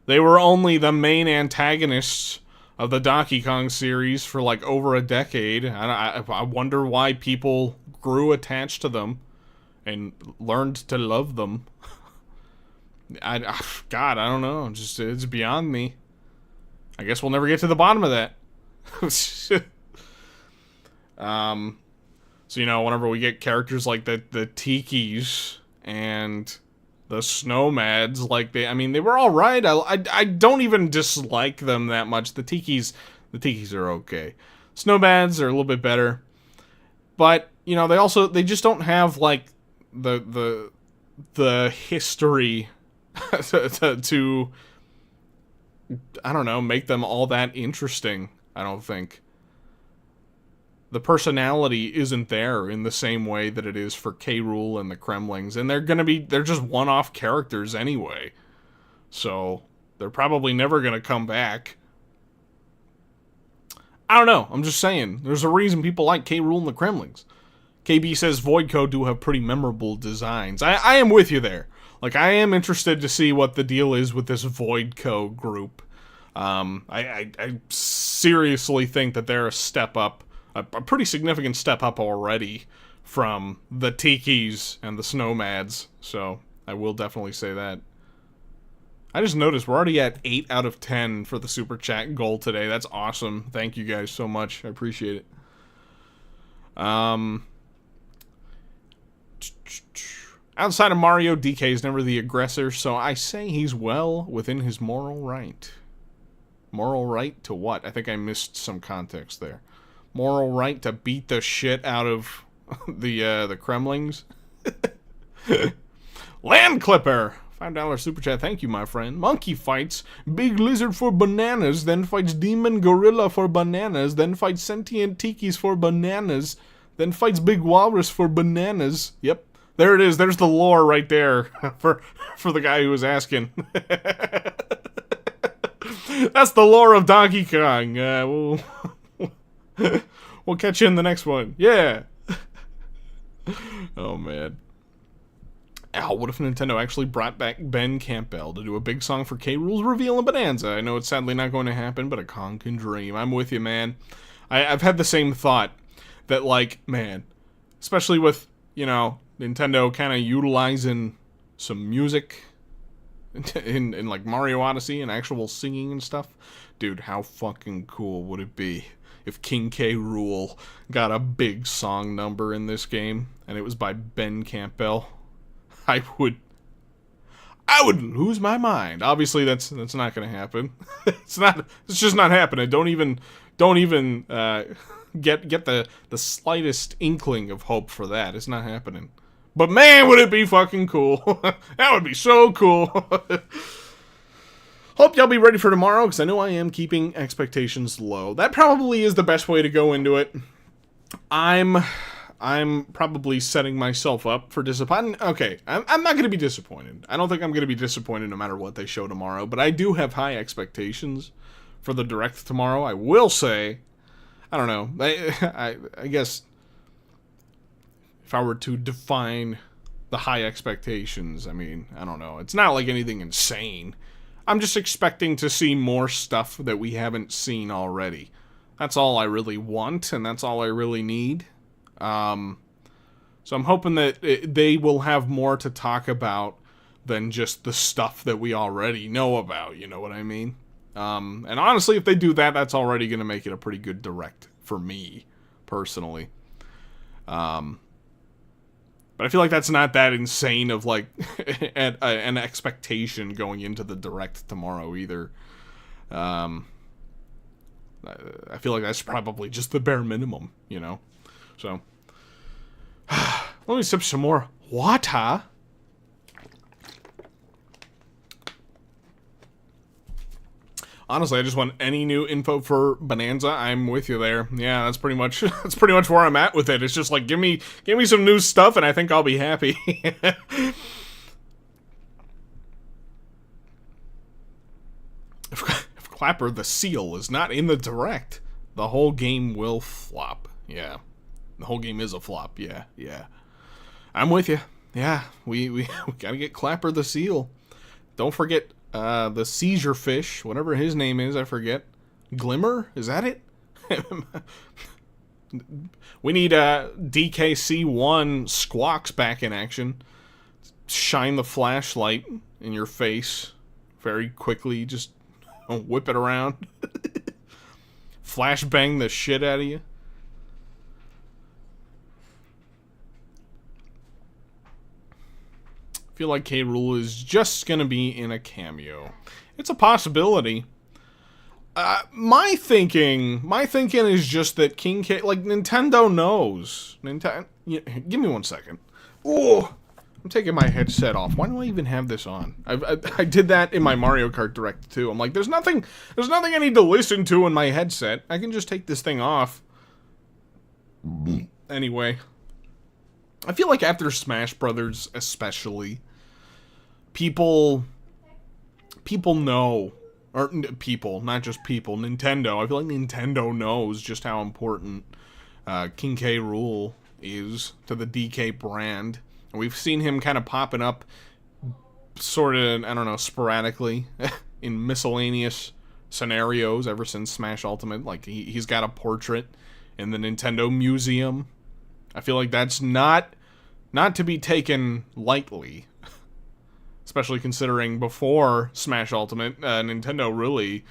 They were only the main antagonists of the Donkey Kong series for like over a decade. I wonder why people grew attached to them and learned to love them. God, I don't know. It's beyond me. I guess we'll never get to the bottom of that. So, you know, whenever we get characters like the Tikis and the Snowmads, like they were all right. I don't even dislike them that much. The Tikis are okay. Snowmads are a little bit better, but you know, they just don't have like the history to I don't know, make them all that interesting. I don't think. The personality isn't there in the same way that it is for K. Rool and the Kremlings, and they're just one-off characters anyway. So, they're probably never gonna come back. I don't know, I'm just saying, there's a reason people like K. Rool and the Kremlings. KB says Voidco do have pretty memorable designs. I am with you there. Like, I am interested to see what the deal is with this Voidco group. I seriously think that they're a step up. A pretty significant step up already from the Tikis and the Snowmads, so I will definitely say that. I just noticed we're already at 8 out of 10 for the Super Chat goal today. That's awesome. Thank you guys so much. I appreciate it. Outside of Mario, DK is never the aggressor, so I say he's well within his moral right. Moral right to what? I think I missed some context there. Moral right to beat the shit out of the Kremlings. Land Clipper! $5 super chat, thank you, my friend. Monkey fights big lizard for bananas, then fights demon gorilla for bananas, then fights sentient tikis for bananas, then fights big walrus for bananas. Yep, there it is. There's the lore right there for the guy who was asking. That's the lore of Donkey Kong. We'll catch you in the next one. Yeah. Oh, man. Al, what if Nintendo actually brought back Ben Campbell to do a big song for K. Rool's reveal in Bonanza? I know it's sadly not going to happen, but a con can dream. I'm with you, man. I've had the same thought that, like, man, especially with, you know, Nintendo kind of utilizing some music in like Mario Odyssey and actual singing and stuff. Dude, how fucking cool would it be if King K. Rool got a big song number in this game and it was by Ben Campbell? I would lose my mind. Obviously that's not going to happen. It's just not happening. Don't even get the slightest inkling of hope for that. It's not happening. But man, would it be fucking cool. That would be so cool. Hope y'all be ready for tomorrow, because I know I am keeping expectations low. That probably is the best way to go into it. I'm probably setting myself up for disappointment. Okay, I'm not going to be disappointed. I don't think I'm going to be disappointed no matter what they show tomorrow, but I do have high expectations for the Direct tomorrow. I will say, I don't know, I guess if I were to define the high expectations, I mean, I don't know. It's not like anything insane. I'm just expecting to see more stuff that we haven't seen already. That's all I really want, and that's all I really need. So I'm hoping that they will have more to talk about than just the stuff that we already know about, you know what I mean? And honestly, if they do that, that's already going to make it a pretty good Direct for me, personally. But I feel like that's not that insane of, like, an expectation going into the Direct tomorrow, either. I feel like that's probably just the bare minimum, you know? So, let me sip some more water. Honestly, I just want any new info for Bonanza. I'm with you there. Yeah, that's pretty much where I'm at with it. It's just like give me some new stuff, and I think I'll be happy. If Clapper the Seal is not in the direct, the whole game will flop. Yeah, the whole game is a flop. Yeah. I'm with you. Yeah, we gotta get Clapper the Seal. Don't forget the seizure fish, whatever his name is, I forget. Glimmer? Is that it? We need DKC1 Squawks back in action. Shine the flashlight in your face very quickly. Just whip it around. Flashbang the shit out of you. I feel like K. Rool is just gonna be in a cameo. It's a possibility. My thinking is just that King K, like Nintendo knows. Give me 1 second. Oh, I'm taking my headset off. Why do I even have this on? I did that in my Mario Kart Direct too. I'm like, there's nothing I need to listen to in my headset. I can just take this thing off. Anyway. I feel like after Smash Brothers, especially, people know, or people, not just people, Nintendo. I feel like Nintendo knows just how important King K. Rool is to the DK brand. And we've seen him kind of popping up, sort of, I don't know, sporadically in miscellaneous scenarios ever since Smash Ultimate. Like he's got a portrait in the Nintendo Museum. I feel like that's not to be taken lightly, especially considering before Smash Ultimate, Nintendo really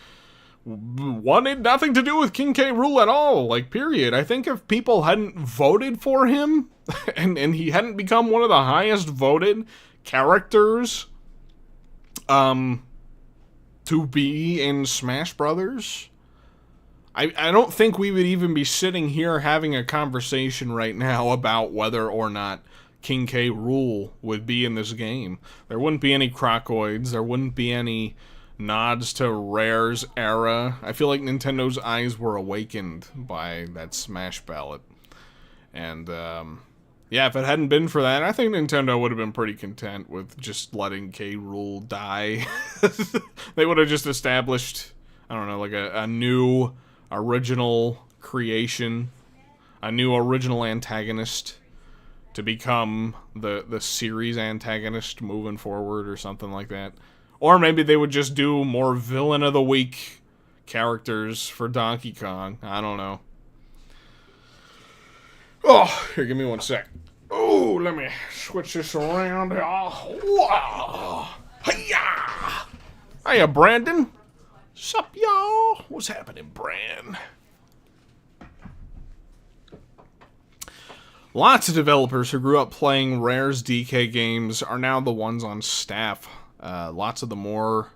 wanted nothing to do with King K. Rool at all, like, period. I think if people hadn't voted for him, and he hadn't become one of the highest voted characters to be in Smash Brothers, I don't think we would even be sitting here having a conversation right now about whether or not King K. Rool would be in this game. There wouldn't be any Crocoids. There wouldn't be any nods to Rare's era. I feel like Nintendo's eyes were awakened by that Smash ballot. And, yeah, if it hadn't been for that, I think Nintendo would have been pretty content with just letting K. Rool die. They would have just established, I don't know, like a new original creation, a new original antagonist to become the series antagonist moving forward or something like that. Or maybe they would just do more Villain of the Week characters for Donkey Kong. I don't know. Oh, here, give me 1 sec. Oh, let me switch this around. Oh, wow. Hiya! Hiya, Brandon. Sup, y'all? What's happening, Bran? Lots of developers who grew up playing Rare's DK games are now the ones on staff. Lots of the more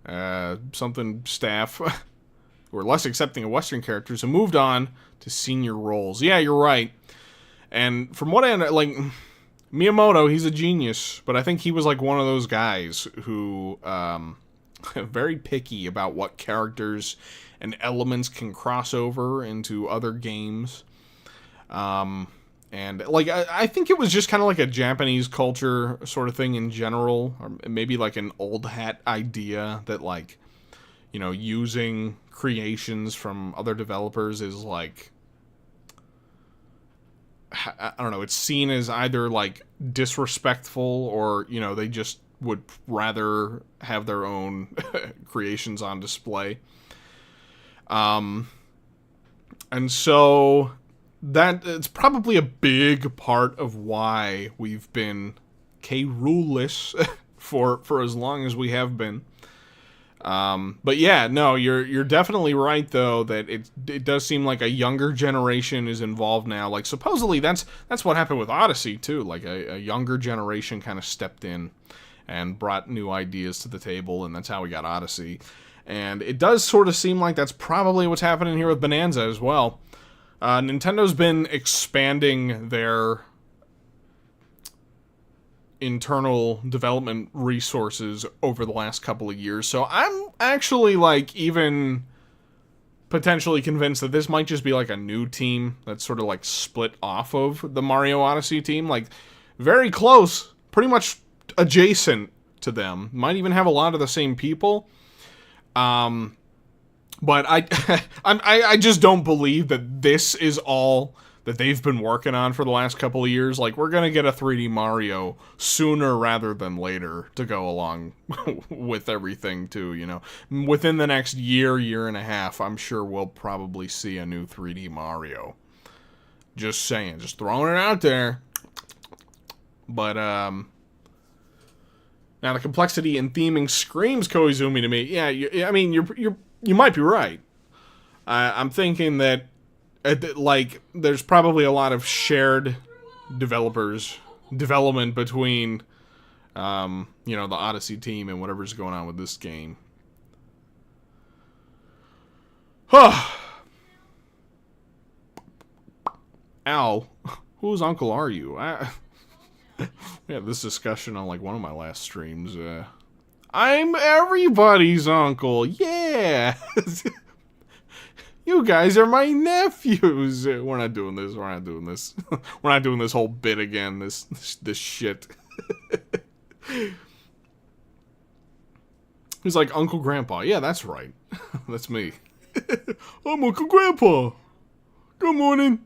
something staff who are less accepting of Western characters have moved on to senior roles. Yeah, you're right. And from what I know, like, Miyamoto, he's a genius, but I think he was like one of those guys who very picky about what characters and elements can cross over into other games. And, like, I think it was just kind of like a Japanese culture sort of thing in general, or maybe like an old hat idea that, like, you know, using creations from other developers is, like, I don't know, it's seen as either, like, disrespectful or, you know, they just would rather have their own creations on display. And so that it's probably a big part of why we've been K-Rool-less for as long as we have been. But yeah, no, you're definitely right though that it does seem like a younger generation is involved now. Like supposedly that's what happened with Odyssey too. Like a younger generation kind of stepped in and brought new ideas to the table, and that's how we got Odyssey. And it does sort of seem like that's probably what's happening here with Bonanza as well. Nintendo's been expanding their internal development resources over the last couple of years. So I'm actually, like, even potentially convinced that this might just be, like, a new team that's sort of, like, split off of the Mario Odyssey team. Like, very close, pretty much adjacent to them. Might even have a lot of the same people. But I just don't believe that this is all that they've been working on for the last couple of years. Like, we're gonna get a 3D Mario sooner rather than later to go along with everything, too, you know. Within the next year and a half, I'm sure we'll probably see a new 3D Mario. Just saying, just throwing it out there. But, now the complexity and theming screams Koizumi to me. Yeah, I mean, you might be right. I'm thinking that, like, there's probably a lot of shared development between, you know, the Odyssey team and whatever's going on with this game. Al, whose uncle are you? We had this discussion on, like, one of my last streams. I'm everybody's uncle. Yeah. You guys are my nephews. We're not doing this. We're not doing this. We're not doing this whole bit again. This shit. He's like, Uncle Grandpa. Yeah, that's right. That's me. I'm Uncle Grandpa. Good morning.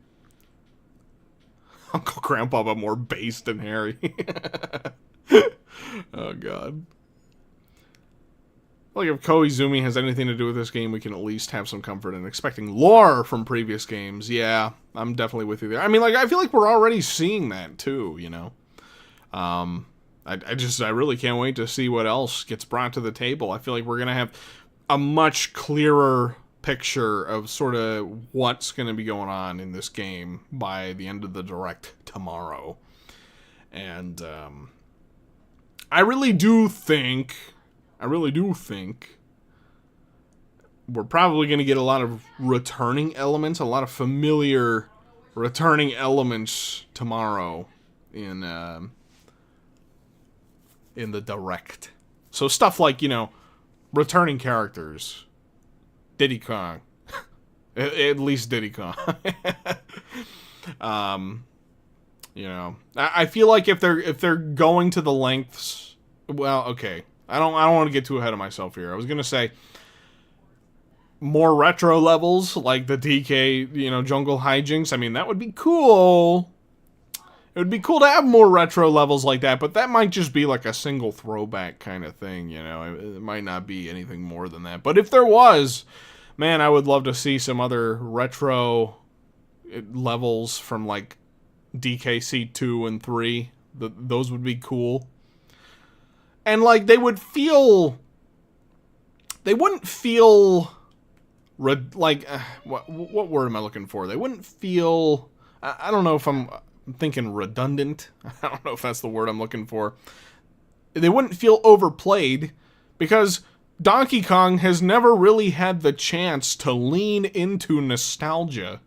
Uncle Grandpa, but more based than Harry. Oh, God. Like, if Koizumi has anything to do with this game, we can at least have some comfort in expecting lore from previous games. Yeah, I'm definitely with you there. I mean, like, I feel like we're already seeing that, too, you know? I really can't wait to see what else gets brought to the table. I feel like we're going to have a much clearer picture of sort of what's going to be going on in this game by the end of the Direct tomorrow. And, I really do think we're probably going to get a lot of returning elements, a lot of familiar returning elements tomorrow in the Direct. So stuff like, you know, returning characters. Diddy Kong. At least Diddy Kong. You know, I feel like if they're going to the lengths, well, okay. I don't want to get too ahead of myself here. I was going to say more retro levels, like the DK, you know, Jungle Hijinks. I mean, that would be cool. It would be cool to have more retro levels like that, but that might just be like a single throwback kind of thing, you know. It might not be anything more than that. But if there was, man, I would love to see some other retro levels from, like, DKC 2 and 3. Those would be cool. And, like, they wouldn't feel, what word am I looking for? They wouldn't feel, I don't know if I'm thinking redundant. I don't know if that's the word I'm looking for. They wouldn't feel overplayed because Donkey Kong has never really had the chance to lean into nostalgia.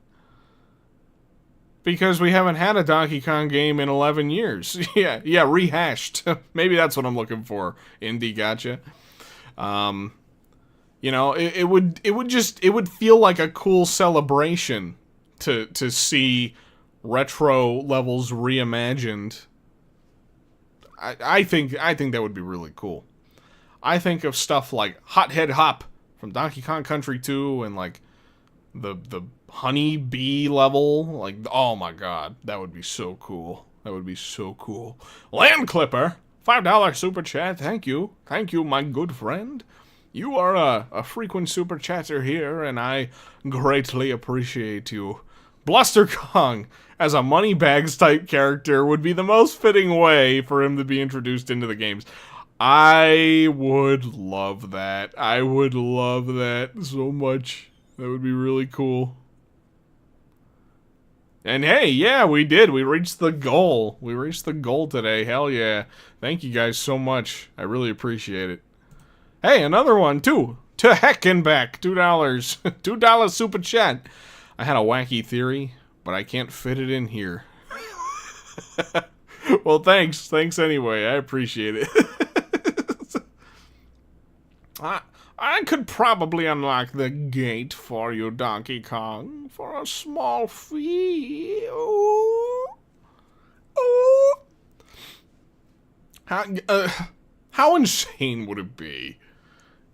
Because we haven't had a Donkey Kong game in 11 years. yeah, rehashed. Maybe that's what I'm looking for. Indie gotcha. You know, it would feel like a cool celebration to see retro levels reimagined. I think that would be really cool. I think of stuff like Hothead Hop from Donkey Kong Country 2 and, like, the Honey Bee level. Like, oh my god, that would be so cool. That would be so cool. Land Clipper, $5 super chat. Thank you, my good friend. You are a frequent super chatter here, and I greatly appreciate you. Bluster Kong as a Moneybags type character would be the most fitting way for him to be introduced into the games. I would love that. I would love that so much. That would be really cool. And hey, yeah, we did. We reached the goal. We reached the goal today. Hell yeah. Thank you guys so much. I really appreciate it. Hey, another one, too. To heck and back. $2. $2 super chat. I had a wacky theory, but I can't fit it in here. Well, thanks. Thanks anyway. I appreciate it. I could probably unlock the gate for you, Donkey Kong, for a small fee. Ooh. Ooh. How insane would it be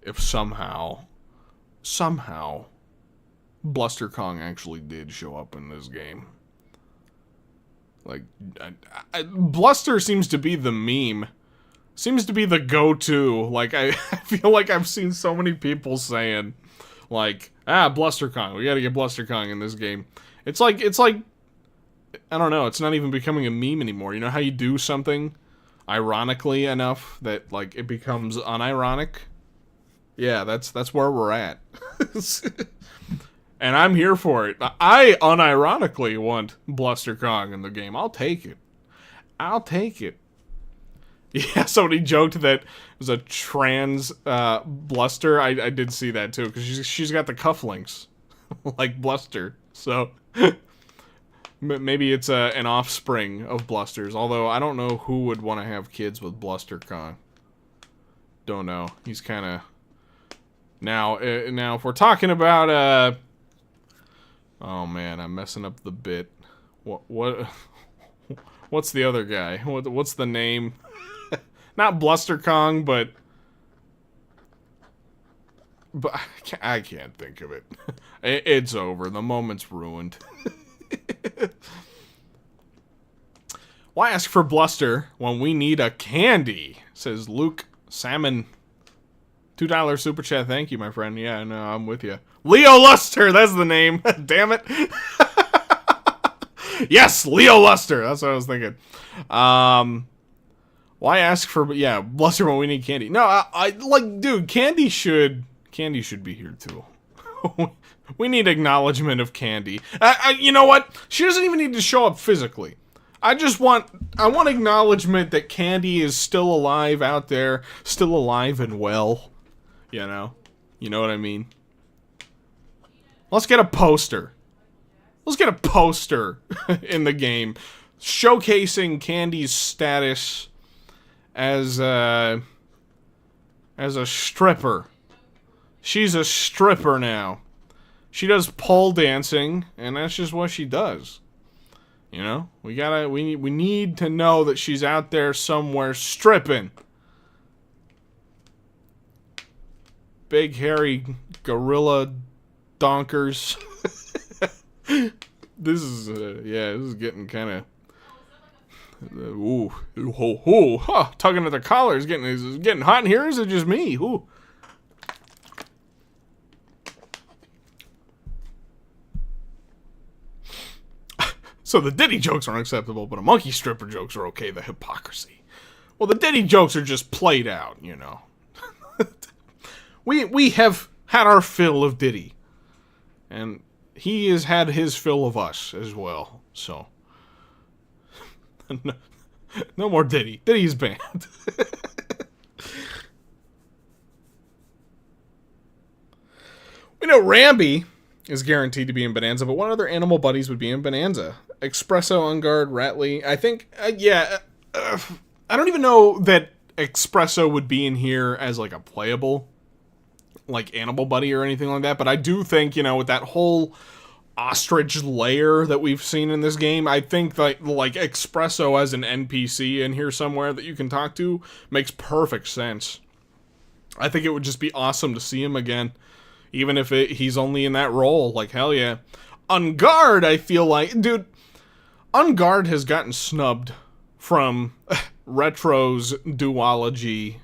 if somehow, Bluster Kong actually did show up in this game? Like, Bluster seems to be the meme. Seems to be the go-to. Like, I feel like I've seen so many people saying, like, Bluster Kong. We gotta get Bluster Kong in this game. It's like, I don't know, it's not even becoming a meme anymore. You know how you do something ironically enough that, like, it becomes unironic? Yeah, that's where we're at. And I'm here for it. I unironically want Bluster Kong in the game. I'll take it. I'll take it. Yeah, somebody joked that it was a trans Bluster. I did see that too, because she's got the cufflinks like Bluster. So maybe it's an offspring of Blusters. Although I don't know who would want to have kids with Bluster Kong. Don't know. He's kind of now if we're talking about oh man, I'm messing up the bit. What's the other guy? What's the name? Not Bluster Kong, but I can't think of it. It's over. The moment's ruined. Why ask for Bluster when we need a candy? Says Luke Salmon. $2 super chat. Thank you, my friend. Yeah, no, I'm with you. Leo Luster. That's the name. Damn it. Yes, Leo Luster. That's what I was thinking. Why ask for, Bluster when we need candy? No, I like, dude, candy should be here too. We need acknowledgement of candy. You know what? She doesn't even need to show up physically. I want acknowledgement that candy is still alive out there, still alive and well. You know what I mean? Let's get a poster. Let's get a poster in the game showcasing Candy's status as a stripper. She's a stripper now. She does pole dancing, and that's just what she does. You know, we need to know that she's out there somewhere stripping. Big hairy gorilla donkers. This is getting kind of tugging at the collar. Is it getting hot in here? Or is it just me? Ooh. So the Diddy jokes are unacceptable, but a monkey stripper jokes are okay. The hypocrisy. Well, the Diddy jokes are just played out, you know. We have had our fill of Diddy, and he has had his fill of us as well. So no more Diddy. Diddy's banned. We know Rambi is guaranteed to be in Bonanza, but what other animal buddies would be in Bonanza? Espresso, Ungard, Ratley. I think, I don't even know that Espresso would be in here as like a playable, like, animal buddy or anything like that, but I do think, with that whole ostrich lair that we've seen in this game, I think that, like, Espresso as an NPC in here somewhere that you can talk to makes perfect sense. I think it would just be awesome to see him again, even if he's only in that role. Like, hell yeah. Ungard, I feel like, dude, Ungard has gotten snubbed from Retro's duology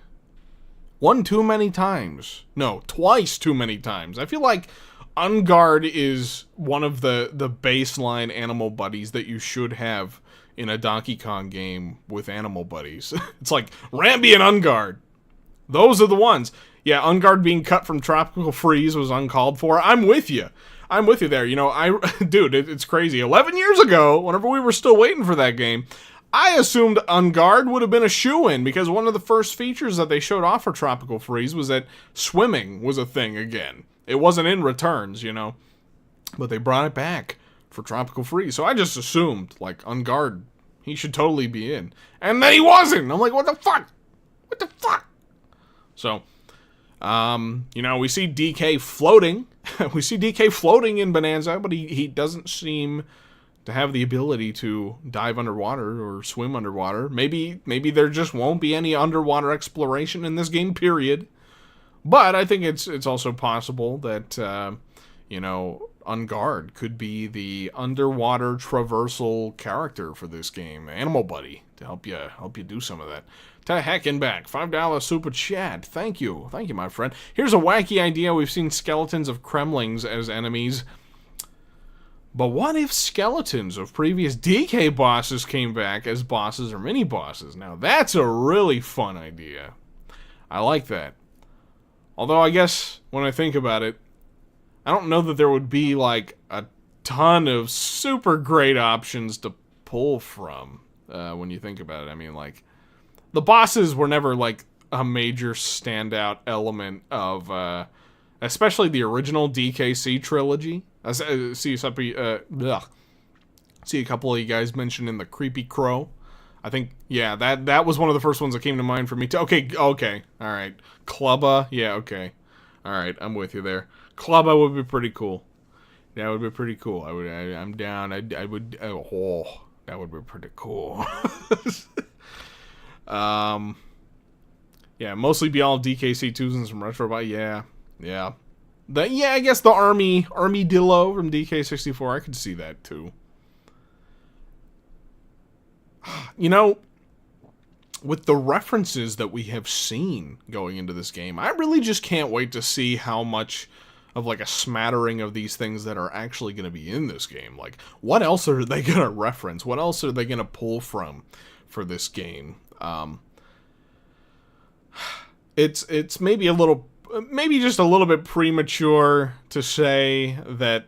one too many times. No, twice too many times. I feel like Ungard is one of the baseline animal buddies that you should have in a Donkey Kong game with animal buddies. It's like Rambi and Ungard. Those are the ones. Yeah, Ungard being cut from Tropical Freeze was uncalled for. I'm with you. I'm with you there. Dude, it's crazy. 11 years ago, whenever we were still waiting for that game, I assumed Ungard would have been a shoo-in, because one of the first features that they showed off for Tropical Freeze was that swimming was a thing again. It wasn't in Returns, but they brought it back for Tropical Freeze. So I just assumed, like, Ungard, He should totally be in. And then he wasn't. I'm like, what the fuck? What the fuck? So, you know, we see DK floating. We see DK floating in Bonanza, but he doesn't seem to have the ability to dive underwater or swim underwater. Maybe there just won't be any underwater exploration in this game, period. But I think it's also possible that, you know, Unguard could be the underwater traversal character for this game. Animal Buddy, to help you do some of that. To heck and back. $5 super chat. Thank you. Thank you, my friend. Here's a wacky idea. We've seen skeletons of Kremlings as enemies. But what if skeletons of previous DK bosses came back as bosses or mini-bosses? Now, that's a really fun idea. I like that. Although, I guess, when I think about it, I don't know that there would be, like, a ton of super great options to pull from, when you think about it. I mean, like, the bosses were never, like, a major standout element of, especially the original DKC trilogy. I see a couple of you guys mentioned in the Creepy Crow. I think, yeah, that was one of the first ones that came to mind for me, too. Okay, alright. Clubba, yeah, okay. Alright, I'm with you there. Clubba would be pretty cool. That would be pretty cool. I'm down. That would be pretty cool. Yeah, mostly be all DKC2s and some Retrobot, yeah. I guess the Armadillo from DK64, I could see that too. You know, with the references that we have seen going into this game, I really just can't wait to see how much of like a smattering of these things that are actually going to be in this game. Like, what else are they going to reference? What else are they going to pull from for this game? It's maybe just a little bit premature to say that,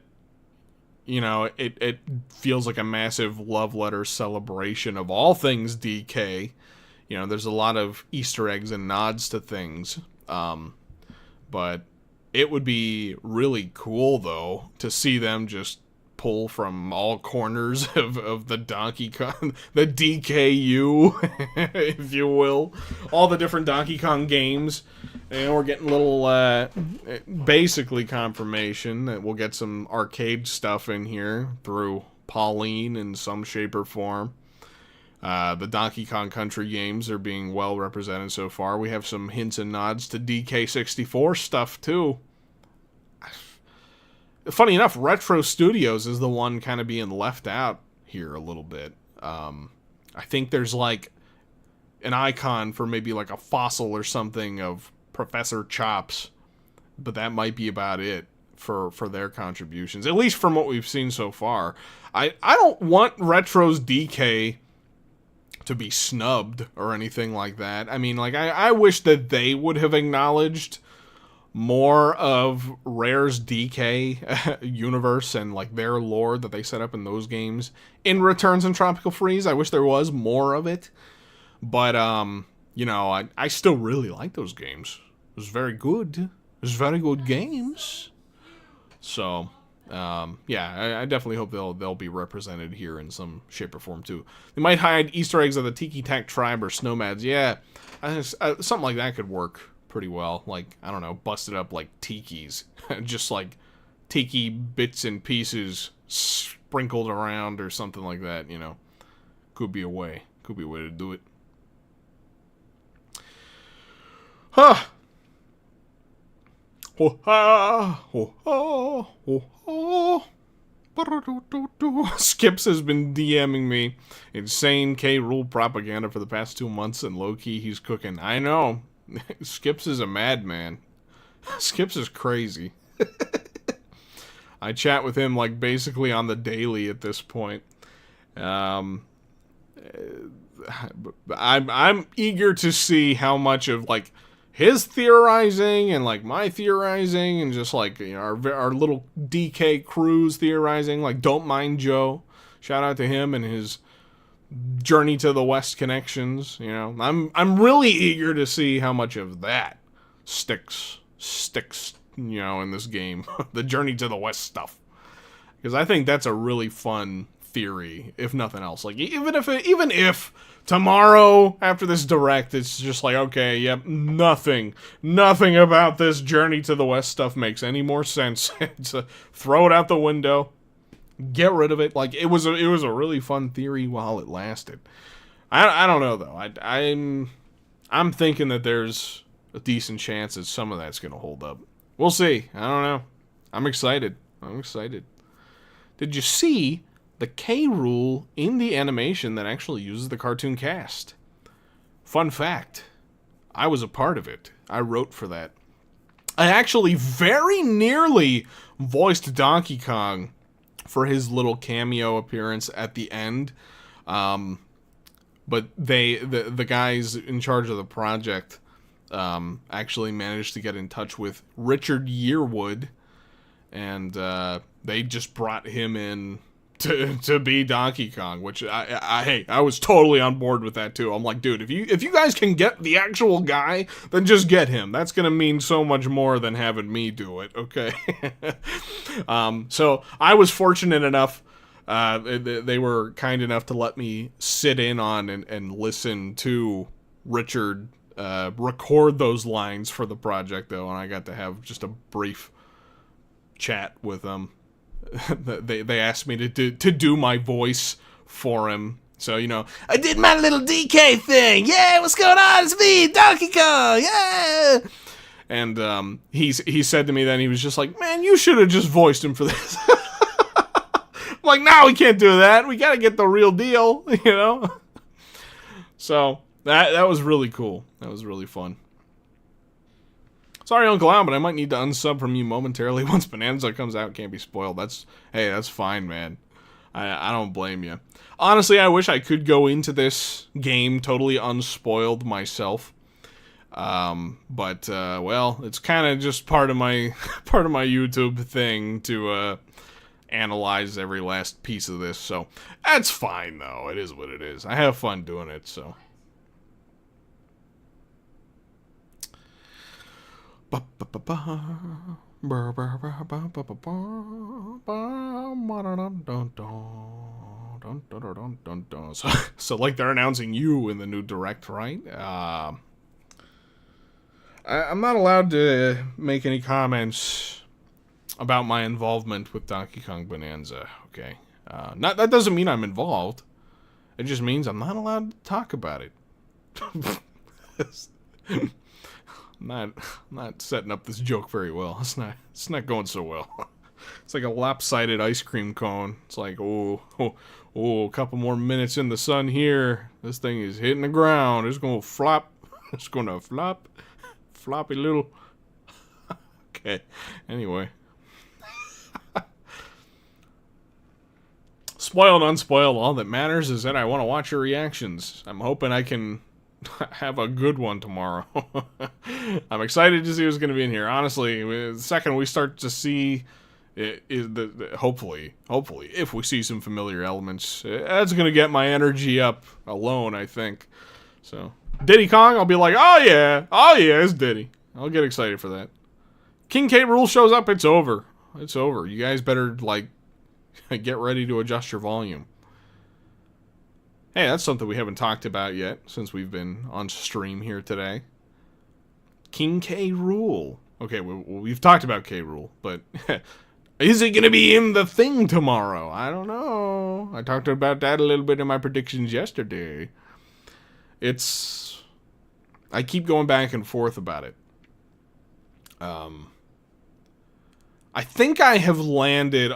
you know, it feels like a massive love letter celebration of all things DK. You know, there's a lot of Easter eggs and nods to things. But it would be really cool, though, to see them just pull from all corners of the Donkey Kong, the DKU, if you will. All the different Donkey Kong games. And we're getting a little, basically confirmation that we'll get some arcade stuff in here through Pauline in some shape or form. The Donkey Kong Country games are being well represented so far. We have some hints and nods to DK64 stuff, too. Funny enough, Retro Studios is the one kind of being left out here a little bit. I think there's, like, an icon for maybe, like, a fossil or something of Professor Chops, but that might be about it for their contributions, at least from what we've seen so far. I don't want Retro's DK to be snubbed or anything like that. I mean, like, I wish that they would have acknowledged more of Rare's DK universe and, like, their lore that they set up in those games in Returns and Tropical Freeze. I wish there was more of it. But, you know, I still really like those games. It was very good. It was very good games. So, yeah, I definitely hope they'll be represented here in some shape or form, too. They might hide Easter eggs of the Tiki Tak Tribe or Snowmads. Yeah, something like that could work pretty well. Like, I don't know, busted up, like, tikis. Just, like, tiki bits and pieces sprinkled around or something like that, you know. Could be a way. Could be a way to do it. Huh. Ho ha, ho ha, ho ha. Skips has been DMing me insane K-Rule propaganda for the past 2 months, and low-key he's cooking. I know. Skips is a madman. Skips is crazy. I chat with him, like, basically on the daily at this point. I'm eager to see how much of, like, his theorizing and, like, my theorizing and just, like, you know, our little DK crew's theorizing. Like, Don't Mind Joe. Shout out to him and his Journey to the West connections, you know. I'm really eager to see how much of that sticks, you know, in this game. The Journey to the West stuff. Because I think that's a really fun theory, if nothing else. Like, even if tomorrow, after this Direct, it's just like, okay, yep, nothing about this Journey to the West stuff makes any more sense. Throw it out the window. Get rid of it. Like, it was a really fun theory while it lasted. I don't know, though. I'm thinking that there's a decent chance that some of that's going to hold up. We'll see. I don't know. I'm excited. Did you see the K rule in the animation that actually uses the cartoon cast? Fun fact. I was a part of it. I wrote for that. I actually very nearly voiced Donkey Kong for his little cameo appearance at the end. But the guys in charge of the project actually managed to get in touch with Richard Yearwood, and they just brought him in to be Donkey Kong, which I was totally on board with that too. I'm like, dude, if you guys can get the actual guy, then just get him. That's gonna mean so much more than having me do it, okay? So I was fortunate enough. They were kind enough to let me sit in on and listen to Richard record those lines for the project, though, and I got to have just a brief chat with them. They asked me to do my voice for him. So, I did my little DK thing. Yeah, what's going on? It's me, Donkey Kong. Yeah. And he said to me then, he was just like, man, you should have just voiced him for this. I'm like, no, we can't do that. We got to get the real deal, So that was really cool. That was really fun. Sorry, Uncle Al, but I might need to unsub from you momentarily once Bonanza comes out. Can't be spoiled. That's fine, man. I don't blame you. Honestly, I wish I could go into this game totally unspoiled myself. But well, it's kind of just part of my YouTube thing to analyze every last piece of this. So that's fine, though. It is what it is. I have fun doing it, so. So like they're announcing you in the new Direct, right? I'm not allowed to make any comments about my involvement with Donkey Kong Bonanza, okay? That doesn't mean I'm involved. It just means I'm not allowed to talk about it. I'm not setting up this joke very well. It's not going so well. It's like a lopsided ice cream cone. It's like, a couple more minutes in the sun here. This thing is hitting the ground. It's going to flop. It's going to flop. Floppy little. Okay. Anyway. Spoiled, unspoiled, all that matters is that I want to watch your reactions. I'm hoping I can have a good one tomorrow. I'm excited to see who's going to be in here. Honestly, the second we start to see, hopefully, if we see some familiar elements, that's going to get my energy up alone, I think. So, Diddy Kong, I'll be like, oh yeah, it's Diddy. I'll get excited for that. King K. Rool shows up, it's over. It's over. You guys better, get ready to adjust your volume. Hey, that's something we haven't talked about yet since we've been on stream here today. King K. Rool. Okay, we've talked about K. Rool, but is he going to be in the thing tomorrow? I don't know. I talked about that a little bit in my predictions yesterday. I keep going back and forth about it. I think I have landed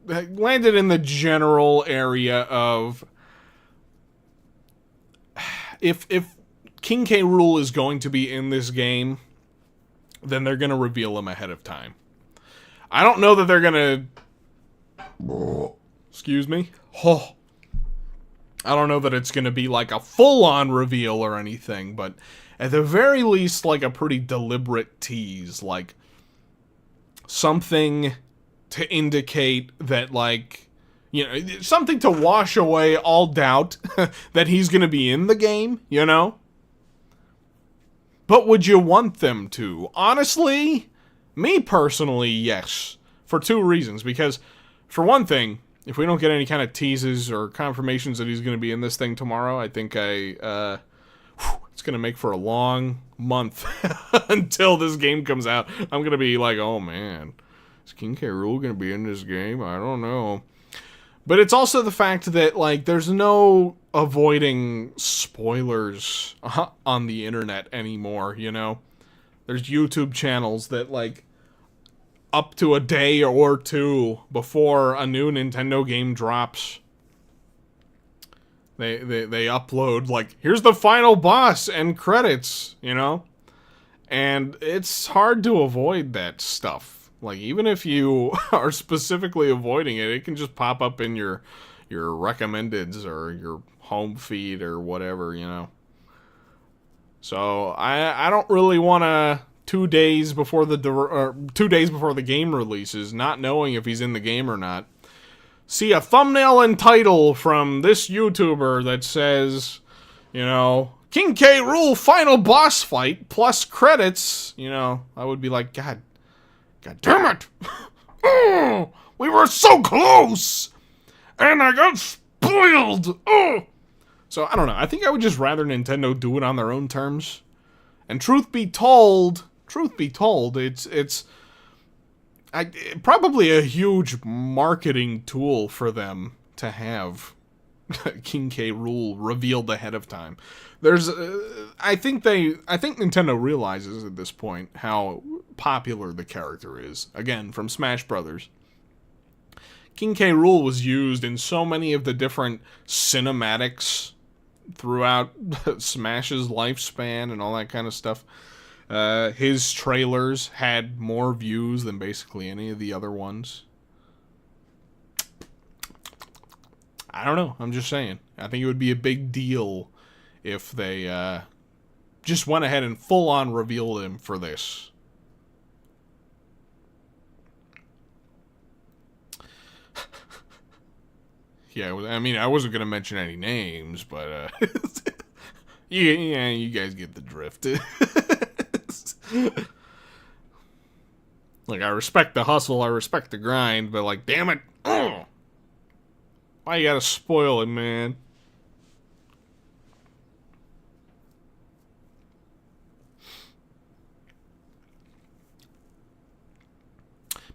in the general area of if King K. Rool is going to be in this game, then they're going to reveal him ahead of time. I don't know that they're going to... Excuse me? Oh. I don't know that it's going to be like a full-on reveal or anything, but at the very least, like a pretty deliberate tease, like something to indicate that, something to wash away all doubt that he's going to be in the game, But would you want them to? Honestly, me personally, yes. For two reasons. Because, for one thing, if we don't get any kind of teases or confirmations that he's going to be in this thing tomorrow, I think it's going to make for a long month until this game comes out. I'm going to be like, oh man, is King K. Rool going to be in this game? I don't know. But it's also the fact that, like, there's no avoiding spoilers on the internet anymore, you know? There's YouTube channels that, like, up to a day or two before a new Nintendo game drops, they upload, like, here's the final boss and credits, you know? And it's hard to avoid that stuff. Like, even if you are specifically avoiding it, it can just pop up in your recommendeds or your home feed or whatever, you know? So, I don't really want to 2 days before the game releases, not knowing if he's in the game or not, see a thumbnail and title from this YouTuber that says, you know, King K. Rool final boss fight plus credits, you know, I would be like, God damn it! Oh, we were so close! And I got spoiled! Oh! So, I don't know, I think I would just rather Nintendo do it on their own terms. And truth be told, it's probably a huge marketing tool for them to have King K. Rool revealed ahead of time. There's, I think Nintendo realizes at this point how popular the character is. Again, from Smash Brothers. King K. Rool was used in so many of the different cinematics throughout Smash's lifespan and all that kind of stuff. His trailers had more views than basically any of the other ones. I don't know. I'm just saying. I think it would be a big deal if they just went ahead and full-on revealed him for this. Yeah, I mean, I wasn't going to mention any names, but yeah, you guys get the drift. Like, I respect the hustle, I respect the grind, but, like, damn it. Oh, why you gotta spoil it, man?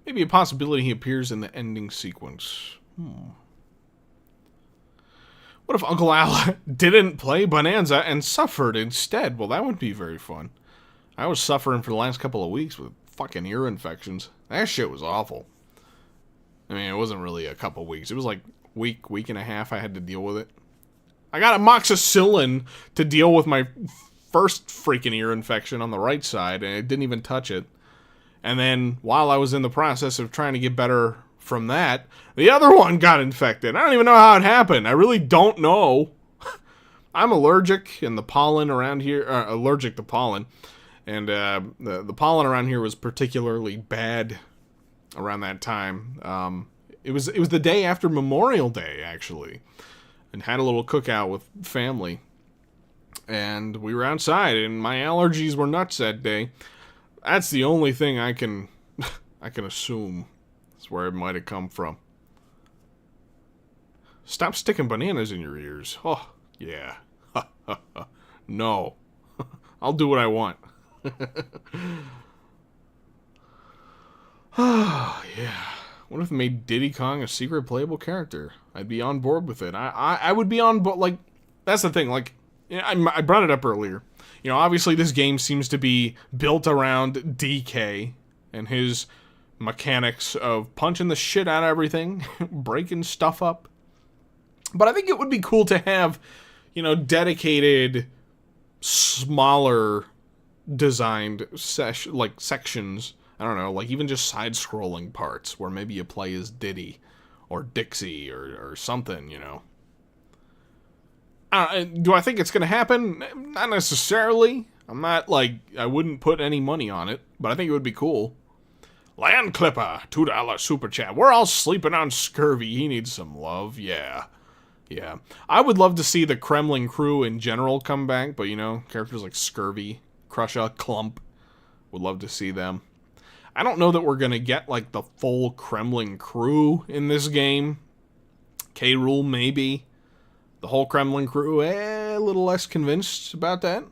Maybe a possibility he appears in the ending sequence. What if Uncle Al didn't play Bonanza and suffered instead? Well, that would be very fun. I was suffering for the last couple of weeks with fucking ear infections. That shit was awful. I mean, it wasn't really a couple weeks. It was like week and a half I had to deal with it. I got amoxicillin to deal with my first freaking ear infection on the right side, and it didn't even touch it. And then, while I was in the process of trying to get better from that, the other one got infected. I don't even know how it happened. I really don't know. I'm allergic, and the pollen around here, allergic to pollen. And the pollen around here was particularly bad around that time. It was the day after Memorial Day, actually, and had a little cookout with family. And we were outside, and my allergies were nuts that day. That's the only thing I can assume is where it might have come from. Stop sticking bananas in your ears. Oh, yeah. No. I'll do what I want. Oh, yeah. What if they made Diddy Kong a secret playable character? I'd be on board with it. I would be on board. Like, that's the thing. Like, I brought it up earlier. You know, obviously this game seems to be built around DK and his mechanics of punching the shit out of everything, breaking stuff up. But I think it would be cool to have, you know, dedicated, smaller designed sections. I don't know, like even just side-scrolling parts where maybe you play as Diddy or Dixie or something, you know. Do I think it's going to happen? Not necessarily. I'm not, like, I wouldn't put any money on it, but I think it would be cool. Land Clipper, $2 super chat. We're all sleeping on Scurvy. He needs some love. Yeah. Yeah. I would love to see the Kremlin crew in general come back, but, you know, characters like Scurvy, Crusher, Clump, would love to see them. I don't know that we're going to get, like, the full Kremlin crew in this game. K. Rool, maybe. The whole Kremlin crew, a little less convinced about that.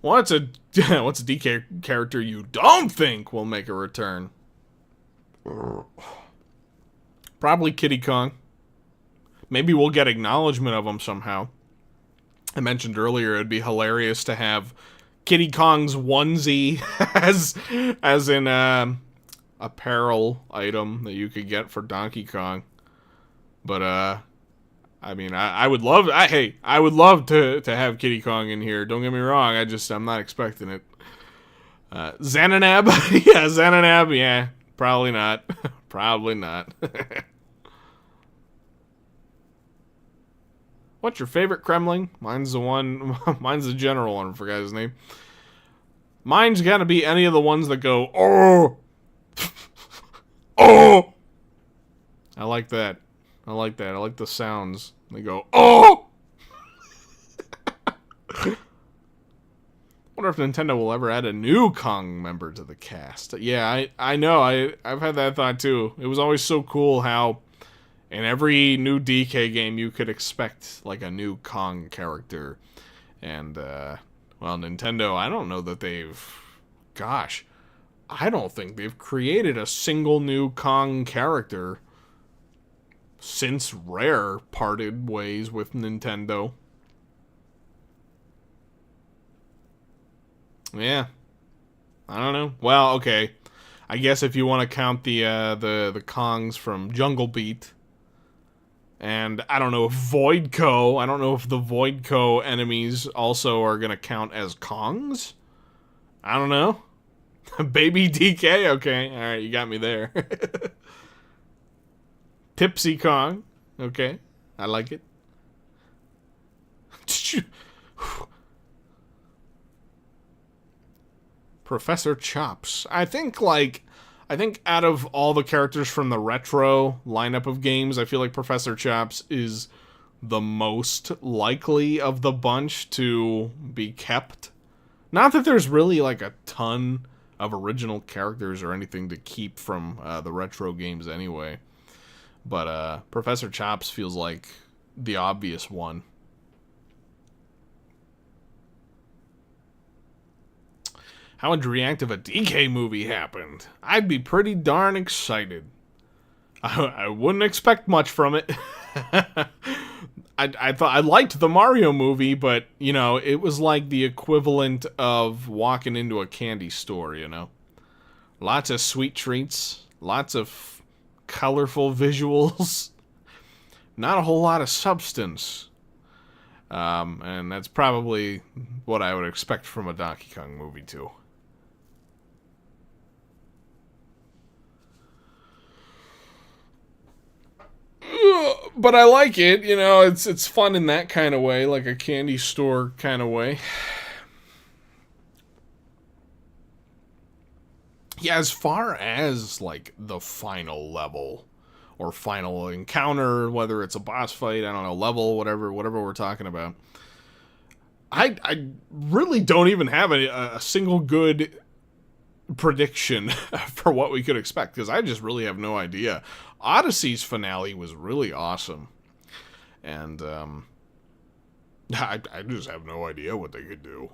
What's a DK character you don't think will make a return? Probably Kiddy Kong. Maybe we'll get acknowledgement of him somehow. I mentioned earlier it'd be hilarious to have Kiddy Kong's onesie as an apparel item that you could get for Donkey Kong. But I mean, I would love. I would love to have Kiddy Kong in here. Don't get me wrong. I'm not expecting it. Xananab, yeah, Xananab, yeah, probably not. Probably not. What's your favorite Kremling? Mine's the general one. I forgot his name. Mine's gotta be any of the ones that go, oh, oh. I like that. I like the sounds. They go, oh! Wonder if Nintendo will ever add a new Kong member to the cast. Yeah, I know. I've had that thought too. It was always so cool how in every new DK game you could expect like a new Kong character. And, well, Nintendo, I don't know that I don't think they've created a single new Kong character since Rare parted ways with Nintendo. Yeah. I don't know. Well, okay. I guess if you want to count the Kongs from Jungle Beat. And I don't know if Voidco, I don't know if the Voidco enemies also are going to count as Kongs. I don't know. Baby DK? Okay. Alright, you got me there. Tipsy Kong. Okay. I like it. Professor Chops. I think out of all the characters from the retro lineup of games, I feel like Professor Chops is the most likely of the bunch to be kept. Not that there's really like a ton of original characters or anything to keep from the retro games anyway. But Professor Chops feels like the obvious one. How would you react if a DK movie happened? I'd be pretty darn excited. I wouldn't expect much from it. I liked the Mario movie, but, you know, it was like the equivalent of walking into a candy store, you know? Lots of sweet treats, lots of colorful visuals, not a whole lot of substance. And that's probably what I would expect from a Donkey Kong movie, too. But I like it, you know, it's fun in that kind of way, like a candy store kind of way. Yeah, as far as, like, the final level, or final encounter, whether it's a boss fight, I don't know, level, whatever we're talking about, I really don't even have a single good prediction for what we could expect, because I just really have no idea. Odyssey's finale was really awesome, and I just have no idea what they could do.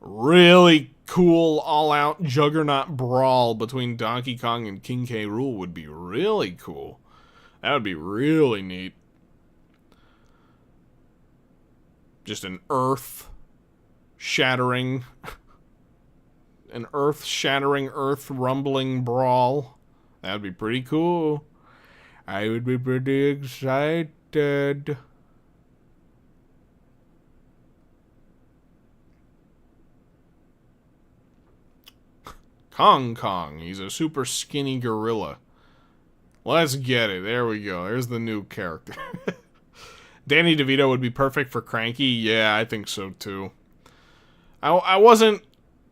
Really cool all-out juggernaut brawl between Donkey Kong and King K. Rool would be really cool. That would be really neat. Just an earth-shattering, earth-rumbling brawl. That would be pretty cool. I would be pretty excited. Kong. He's a super skinny gorilla. Let's get it. There we go. There's the new character. Danny DeVito would be perfect for Cranky. Yeah, I think so too. I wasn't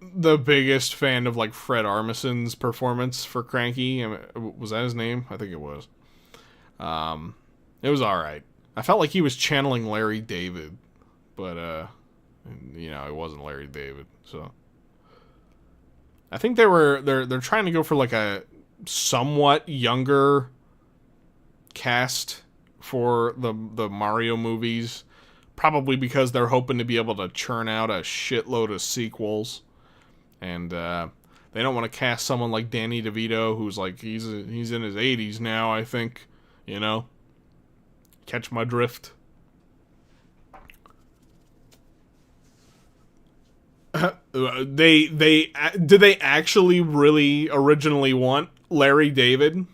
the biggest fan of like Fred Armisen's performance for Cranky. Was that his name? I think it was. It was alright. I felt like he was channeling Larry David. But, you know, it wasn't Larry David, so... I think they're trying to go for like a somewhat younger cast for the Mario movies, probably because they're hoping to be able to churn out a shitload of sequels, and they don't want to cast someone like Danny DeVito, who's like he's in his 80s now, I think. You know, catch my drift. Did they actually really originally want Larry David?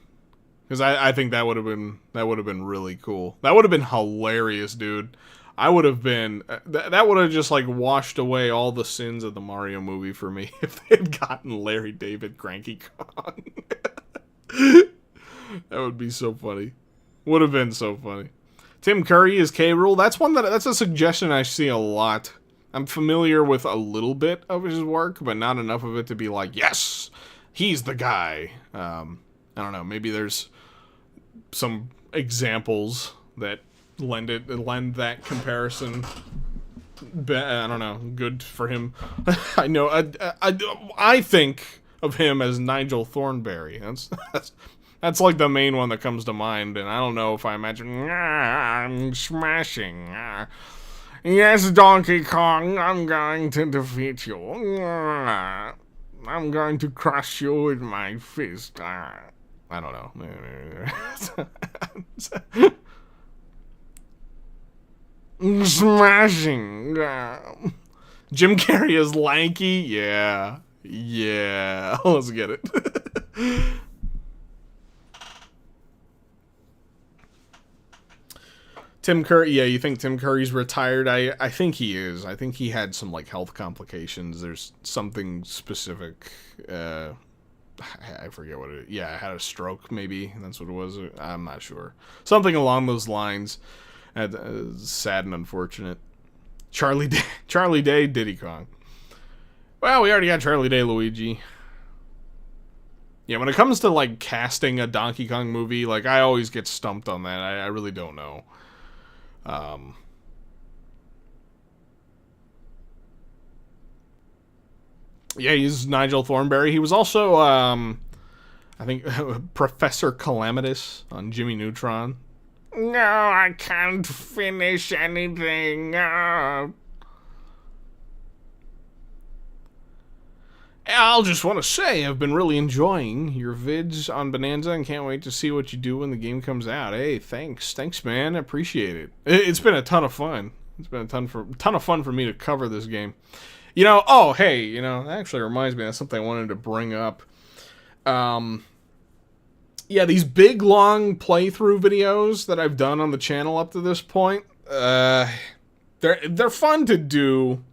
Because I think that would have been really cool. That would have been hilarious, dude. I would have been that would have just like washed away all the sins of the Mario movie for me if they had gotten Larry David Cranky Kong. That would be so funny. Would have been so funny. Tim Curry is K. Rool. That's a suggestion I see a lot. I'm familiar with a little bit of his work, but not enough of it to be like, yes, he's the guy. I don't know. Maybe there's some examples that lend that comparison. I don't know. Good for him. I know. I think of him as Nigel Thornberry. That's like the main one that comes to mind, and I don't know if I imagine I'm smashing. Yes, Donkey Kong, I'm going to defeat you. I'm going to crush you with my fist. I don't know. Smashing. Jim Carrey is lanky? Yeah. Yeah. Let's get it. Tim Curry, yeah, you think Tim Curry's retired? I think he is. I think he had some, like, health complications. There's something specific. I forget what it is. Yeah, I had a stroke, maybe. That's what it was. I'm not sure. Something along those lines. Sad and unfortunate. Charlie Day, Diddy Kong. Well, we already got Charlie Day, Luigi. Yeah, when it comes to, like, casting a Donkey Kong movie, like, I always get stumped on that. I really don't know. Yeah, he's Nigel Thornberry. He was also, I think, Professor Calamitous on Jimmy Neutron. No, I can't finish anything. No. I'll just want to say I've been really enjoying your vids on Bonanza and can't wait to see what you do when the game comes out. Hey, thanks, man. I appreciate it. It's been a ton of fun. It's been a ton of fun for me to cover this game. You know, that actually reminds me of something I wanted to bring up. Yeah, these big long playthrough videos that I've done on the channel up to this point, they're fun to do.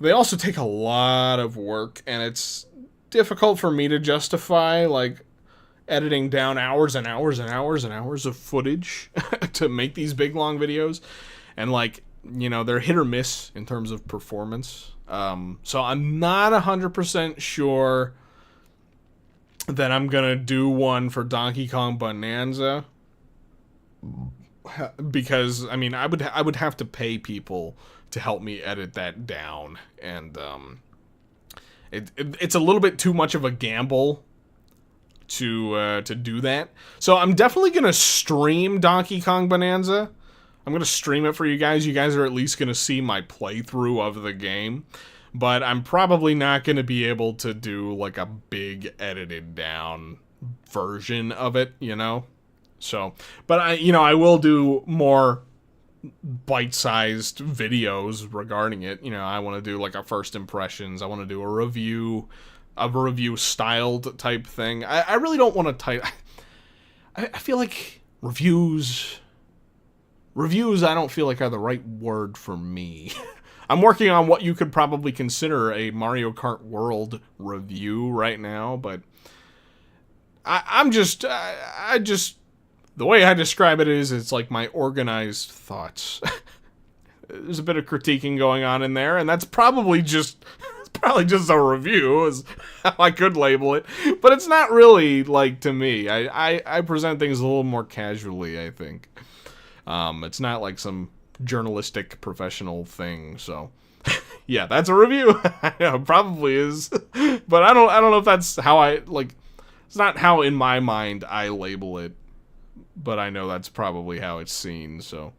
They also take a lot of work, and it's difficult for me to justify, like, editing down hours and hours and hours and hours of footage to make these big, long videos. And, like, you know, they're hit or miss in terms of performance. So I'm not 100% sure that I'm gonna do one for Donkey Kong Bonanza. Because, I mean, I would have to pay people to help me edit that down, and it's a little bit too much of a gamble to do that. So I'm definitely gonna stream Donkey Kong Bonanza. I'm gonna stream it for you guys. You guys are at least gonna see my playthrough of the game, but I'm probably not gonna be able to do like a big edited down version of it, you know. So, but I will do more bite-sized videos regarding it. You know, I want to do like a first impressions. I want to do a review styled type thing. I really don't want to I feel like reviews I don't feel like are the right word for me. I'm working on what you could probably consider a Mario Kart World review right now, but I just the way I describe it is it's like my organized thoughts. There's a bit of critiquing going on in there, and that's probably just a review is how I could label it. But it's not really, like, to me. I present things a little more casually, I think. It's not like some journalistic professional thing, so yeah, that's a review. Yeah, it probably is. But I don't know if that's how it's not how in my mind I label it. but I know that's probably how it's seen, so.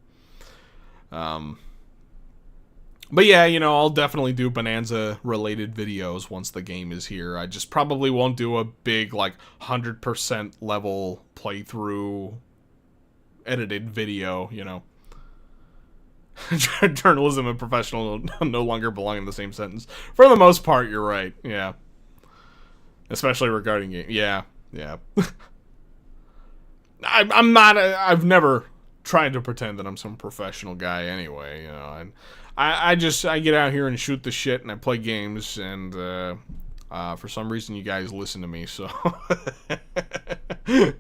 But yeah, I'll definitely do Bonanza-related videos once the game is here. I just probably won't do a big, 100% level playthrough edited video, Journalism and professional no longer belong in the same sentence. For the most part, you're right, yeah. Especially regarding games. Yeah. I've never tried to pretend that I'm some professional guy anyway, I get out here and shoot the shit and I play games and for some reason you guys listen to me, so I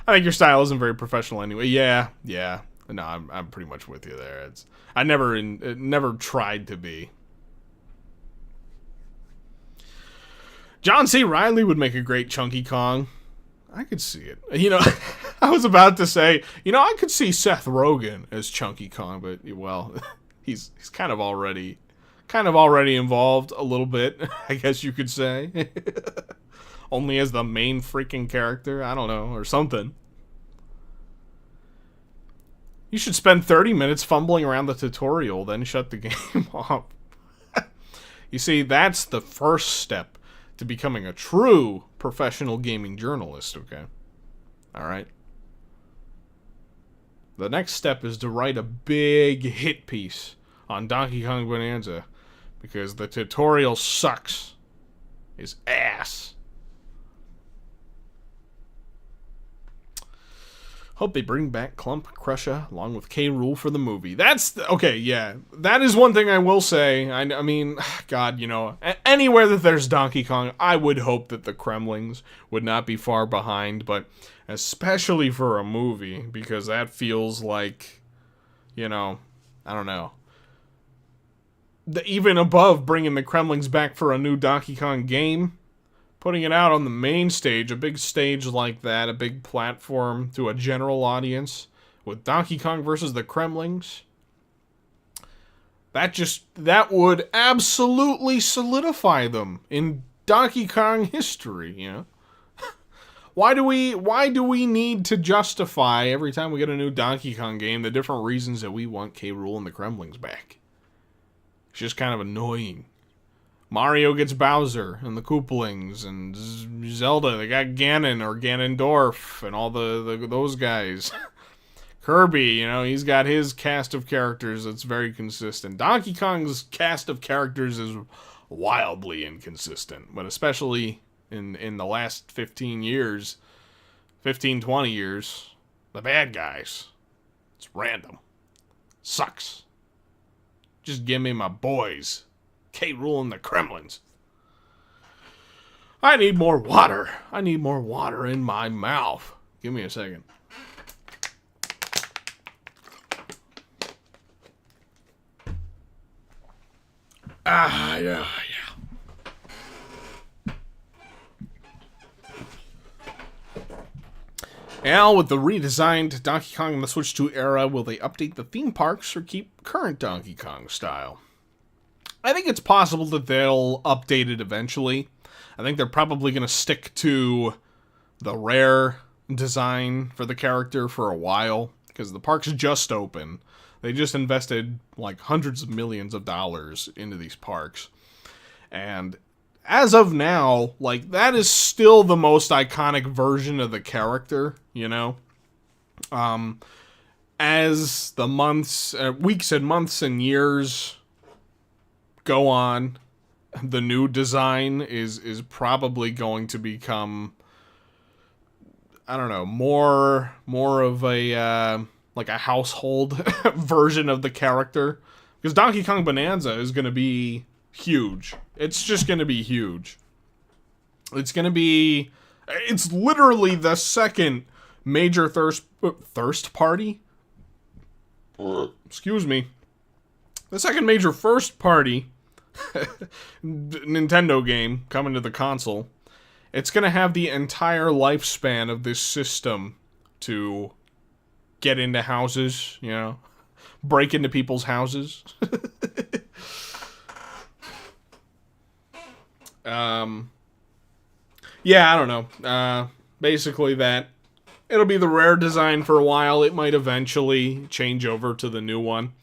think your style isn't very professional anyway. Yeah. No, I'm pretty much with you there. I never tried to be. John C. Reilly would make a great Chunky Kong. I could see it. I was about to say, I could see Seth Rogen as Chunky Kong, but well, he's kind of already involved a little bit, I guess you could say. Only as the main freaking character, I don't know, or something. You should spend 30 minutes fumbling around the tutorial, then shut the game off. You see, that's the first step to becoming a true professional gaming journalist, okay? Alright? The next step is to write a big hit piece on Donkey Kong Bonanza, because the tutorial sucks. Is ass. Hope they bring back Clump Crusher along with K. Rool for the movie. Okay, yeah. That is one thing I will say. I mean, God, anywhere that there's Donkey Kong, I would hope that the Kremlings would not be far behind, but especially for a movie, because that feels like, I don't know. Even above bringing the Kremlings back for a new Donkey Kong game, putting it out on the main stage, a big stage like that, a big platform to a general audience, with Donkey Kong versus the Kremlings, that would absolutely solidify them in Donkey Kong history, Why do we need to justify every time we get a new Donkey Kong game the different reasons that we want K. Rool and the Kremlings back? It's just kind of annoying. Mario gets Bowser and the Koopalings, and Zelda, they got Ganon or Ganondorf and all those guys. Kirby, he's got his cast of characters that's very consistent. Donkey Kong's cast of characters is wildly inconsistent, but especially in the last 20 years, the bad guys. It's random. Sucks. Just give me my boys. K. Rool and the Kremlins. I need more water. I need more water in my mouth. Give me a second. Yeah. Now, with the redesigned Donkey Kong in the Switch 2 era, will they update the theme parks or keep current Donkey Kong style? I think it's possible that they'll update it eventually. I think they're probably going to stick to the rare design for the character for a while, because the park's just open. They just invested hundreds of millions of dollars into these parks. And as of now, that is still the most iconic version of the character, As the weeks and months and years go on, the new design is probably going to become, I don't know, more of a a household version of the character, because Donkey Kong Bonanza is going to be huge. It's just going to be huge. It's literally the second major thirst party. Excuse me. The second major first party Nintendo game coming to the console. It's going to have the entire lifespan of this system to get into houses, break into people's houses. Yeah, I don't know. Basically that. It'll be the rare design for a while. It might eventually change over to the new one.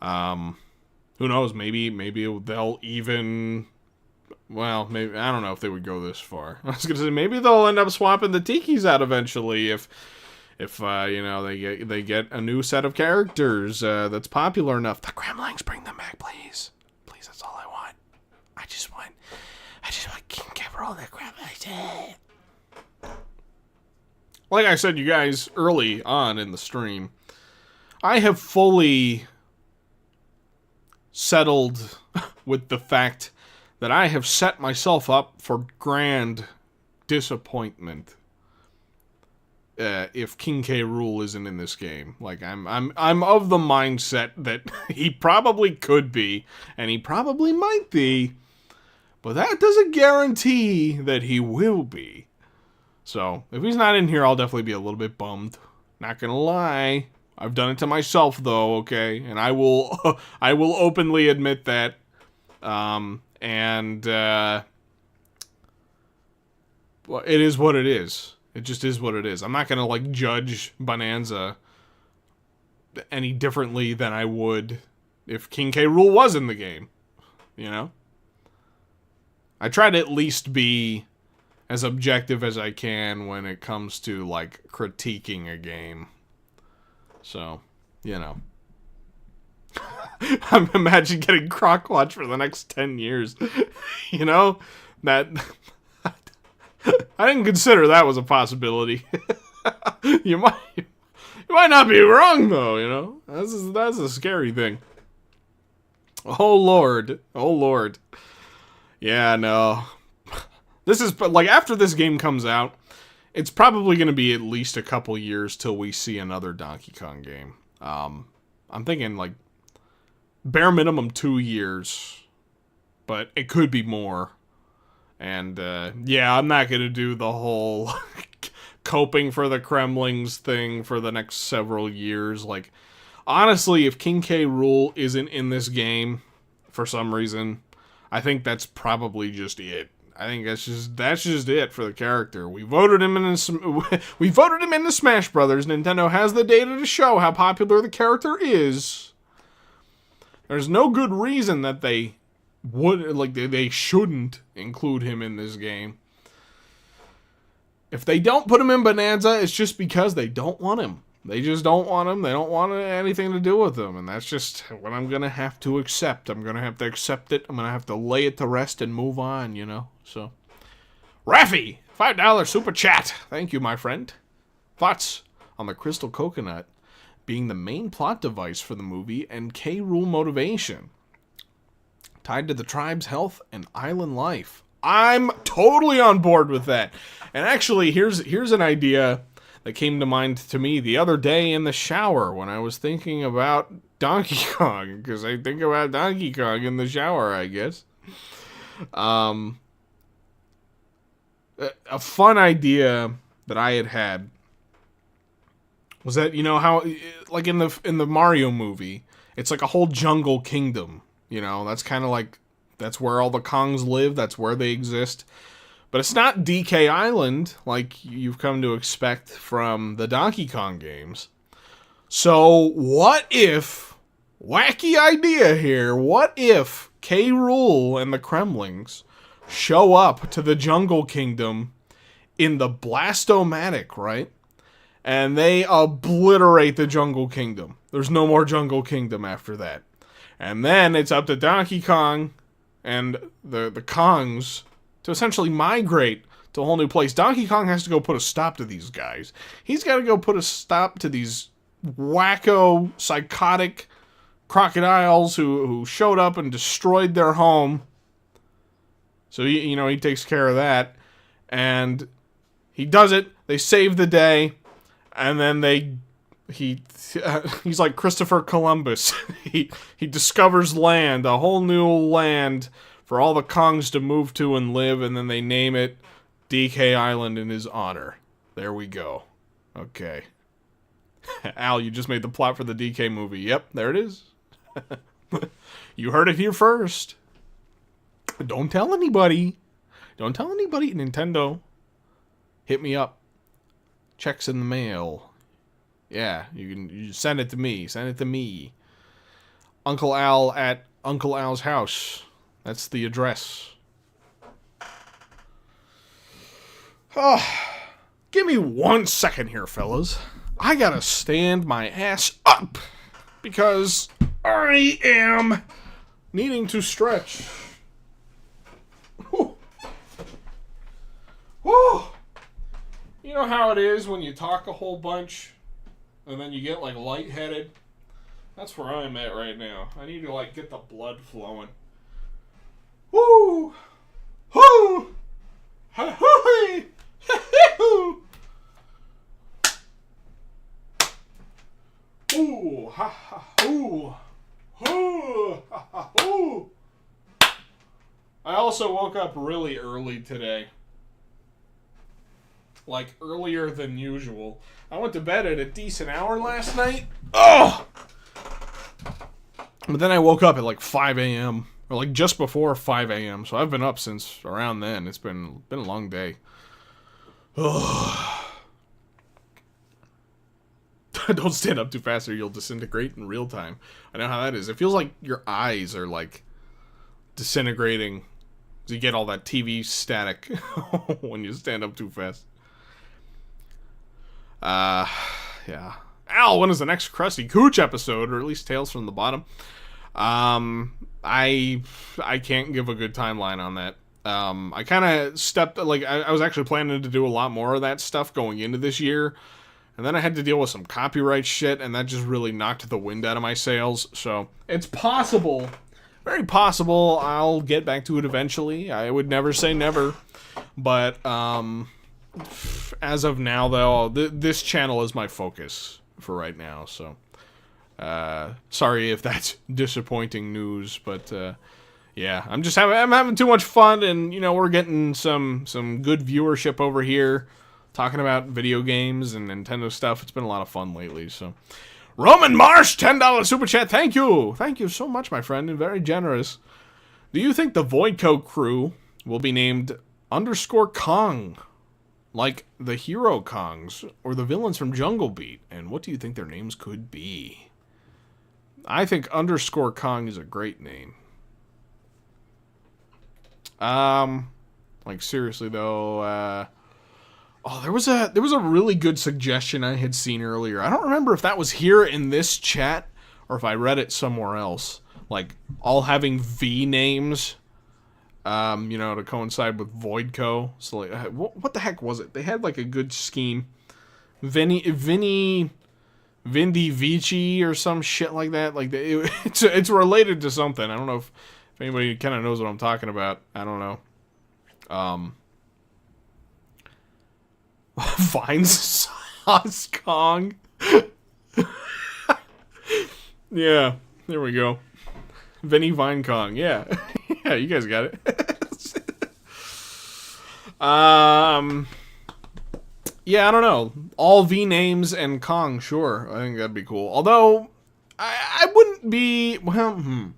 Who knows? Maybe they'll even... Well, maybe I don't know if they would go this far. I was gonna say maybe they'll end up swapping the tikis out eventually if you know, they get a new set of characters that's popular enough. The Gremlings, bring them back, please. Please, that's all I want. I just want King K. Rool the Gremlings. Like I said, you guys, early on in the stream, I have fully settled with the fact that I have set myself up for grand disappointment if King K. Rool isn't in this game. Like, I'm of the mindset that he probably could be, and he probably might be, but that doesn't guarantee that he will be. So, if he's not in here, I'll definitely be a little bit bummed. Not gonna lie. I've done it to myself, though, okay? And I will I will openly admit that. Well, it is what it is. It just is what it is. I'm not gonna, like, judge Bonanza any differently than I would if King K. Rool was in the game. You know? I try to at least be as objective as I can when it comes to, like, critiquing a game. So, you know. I'm imagining getting Crockwatch for the next 10 years. You know? That... I didn't consider that was a possibility. You might not be wrong, though, you know? That's a scary thing. Oh, Lord. Oh, Lord. Yeah, no. This is, like, after this game comes out, it's probably going to be at least a couple years till we see another Donkey Kong game. I'm thinking, like, bare minimum 2 years, but it could be more. And, yeah, I'm not going to do the whole coping for the Kremlings thing for the next several years. Like, honestly, if King K. Rool isn't in this game for some reason, I think that's probably just it. I think that's just it for the character. We voted him into Smash Brothers. Nintendo has the data to show how popular the character is. There's no good reason that they shouldn't include him in this game. If they don't put him in Bonanza, it's just because they don't want him. They just don't want him. They don't want anything to do with him. And that's just what I'm going to have to accept. I'm going to have to accept it. I'm going to have to lay it to rest and move on, you know? So, Raffy, $5 super chat. Thank you, my friend. Thoughts on the Crystal Coconut being the main plot device for the movie and K. Rool motivation tied to the tribe's health and island life? I'm totally on board with that. And actually, here's an idea that came to mind to me the other day in the shower when I was thinking about Donkey Kong, because I think about Donkey Kong in the shower, I guess. A fun idea that I had was that, you know how, like in the Mario movie, it's like a whole jungle kingdom, you know, that's kind of like, that's where all the Kongs live, that's where they exist. But it's not DK Island, like you've come to expect from the Donkey Kong games. So, what if, wacky idea here, what if K. Rool and the Kremlings show up to the Jungle Kingdom in the Blast-O-Matic, right? And they obliterate the Jungle Kingdom. There's no more Jungle Kingdom after that. And then it's up to Donkey Kong and the Kongs to essentially migrate to a whole new place. Donkey Kong has to go put a stop to these guys. He's got to go put a stop to these wacko, psychotic crocodiles who showed up and destroyed their home. So, he takes care of that. And he does it. They save the day. And then he's like Christopher Columbus. He discovers land, a whole new land for all the Kongs to move to and live, and then they name it DK Island in his honor. There we go. Okay. Al, you just made the plot for the DK movie. Yep, there it is. You heard it here first. Don't tell anybody. Don't tell anybody. Nintendo, hit me up. checks in the mail. Yeah, you send it to me. Send it to me. Uncle Al at Uncle Al's house. That's the address. Oh, give me 1 second here, fellas. I gotta stand my ass up because I am needing to stretch. Whew. Whew. You know how it is when you talk a whole bunch and then you get like lightheaded? That's where I'm at right now. I need to like get the blood flowing. Woo! Woo! Ha hoo! Ooh, ha ha hoo! Hoo! Ha ha hoo! I also woke up really early today. Like earlier than usual. I went to bed at a decent hour last night. Oh! But then I woke up at like 5 a.m. or like just before 5 a.m. So I've been up since around then. It's been a long day. Oh. Don't stand up too fast or you'll disintegrate in real time. I know how that is. It feels like your eyes are like disintegrating. So you get all that TV static when you stand up too fast. Yeah. Al, when is the next Krusty Cooch episode, or at least Tales from the Bottom? I can't give a good timeline on that. I kind of stepped, like, I was actually planning to do a lot more of that stuff going into this year, and then I had to deal with some copyright shit, and that just really knocked the wind out of my sails, so it's possible, very possible, I'll get back to it eventually. I would never say never, but, as of now, though, this channel is my focus for right now, so sorry if that's disappointing news, but yeah, I'm having too much fun, and you know, we're getting some good viewership over here talking about video games and Nintendo stuff. It's been a lot of fun lately. So Roman Marsh, $10 super chat. Thank you so much, my friend, and very generous. Do you think the Voidco crew will be named _Kong, like the hero Kongs or the villains from Jungle Beat? And what do you think their names could be? I think _Kong is a great name. Like seriously though, oh, there was a really good suggestion I had seen earlier. I don't remember if that was here in this chat or if I read it somewhere else. Like all having V names, you know, to coincide with Voidco. So like, what the heck was it? They had like a good scheme. Vinny Vici or some shit like that. Like it's related to something. I don't know if anybody kind of knows what I'm talking about. I don't know. Vine Sauce Kong. Yeah, there we go. Vinny Vine Kong. Yeah. Yeah, you guys got it. Yeah, I don't know. All V names and Kong, sure. I think that'd be cool. Although, I wouldn't be... Well,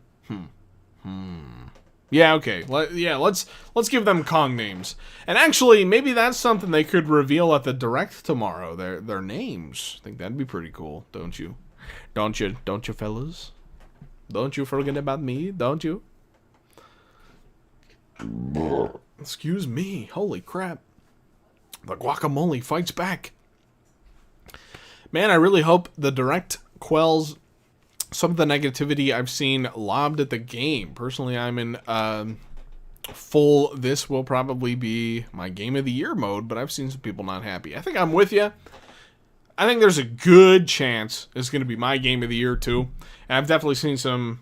Yeah, okay. Let's give them Kong names. And actually, maybe that's something they could reveal at the Direct tomorrow. Their names. I think that'd be pretty cool, don't you? Don't you, fellas? Don't you forget about me, don't you? Excuse me. Holy crap. The guacamole fights back. Man, I really hope the Direct quells some of the negativity I've seen lobbed at the game. Personally, I'm in full, this will probably be my Game of the Year mode, but I've seen some people not happy. I think I'm with you. I think there's a good chance it's going to be my Game of the Year, too. And I've definitely seen some,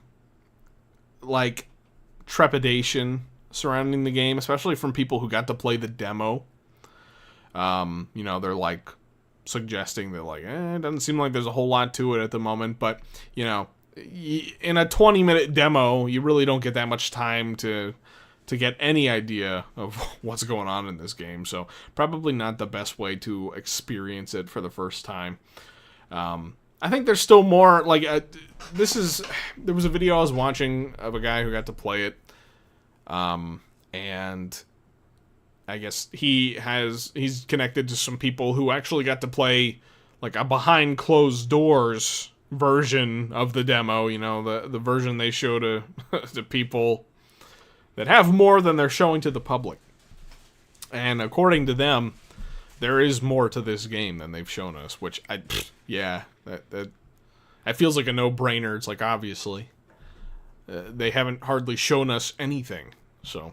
like, trepidation surrounding the game, especially from people who got to play the demo. You know, they're, like, suggesting that, like, it doesn't seem like there's a whole lot to it at the moment, but, you know, in a 20-minute demo, you really don't get that much time to get any idea of what's going on in this game, so probably not the best way to experience it for the first time. I think there's still more, like, there was a video I was watching of a guy who got to play it, and I guess he's connected to some people who actually got to play like a behind closed doors version of the demo, the version they show to to people that have more than they're showing to the public. And according to them, there is more to this game than they've shown us, which that feels like a no-brainer. It's like, obviously, they haven't hardly shown us anything, so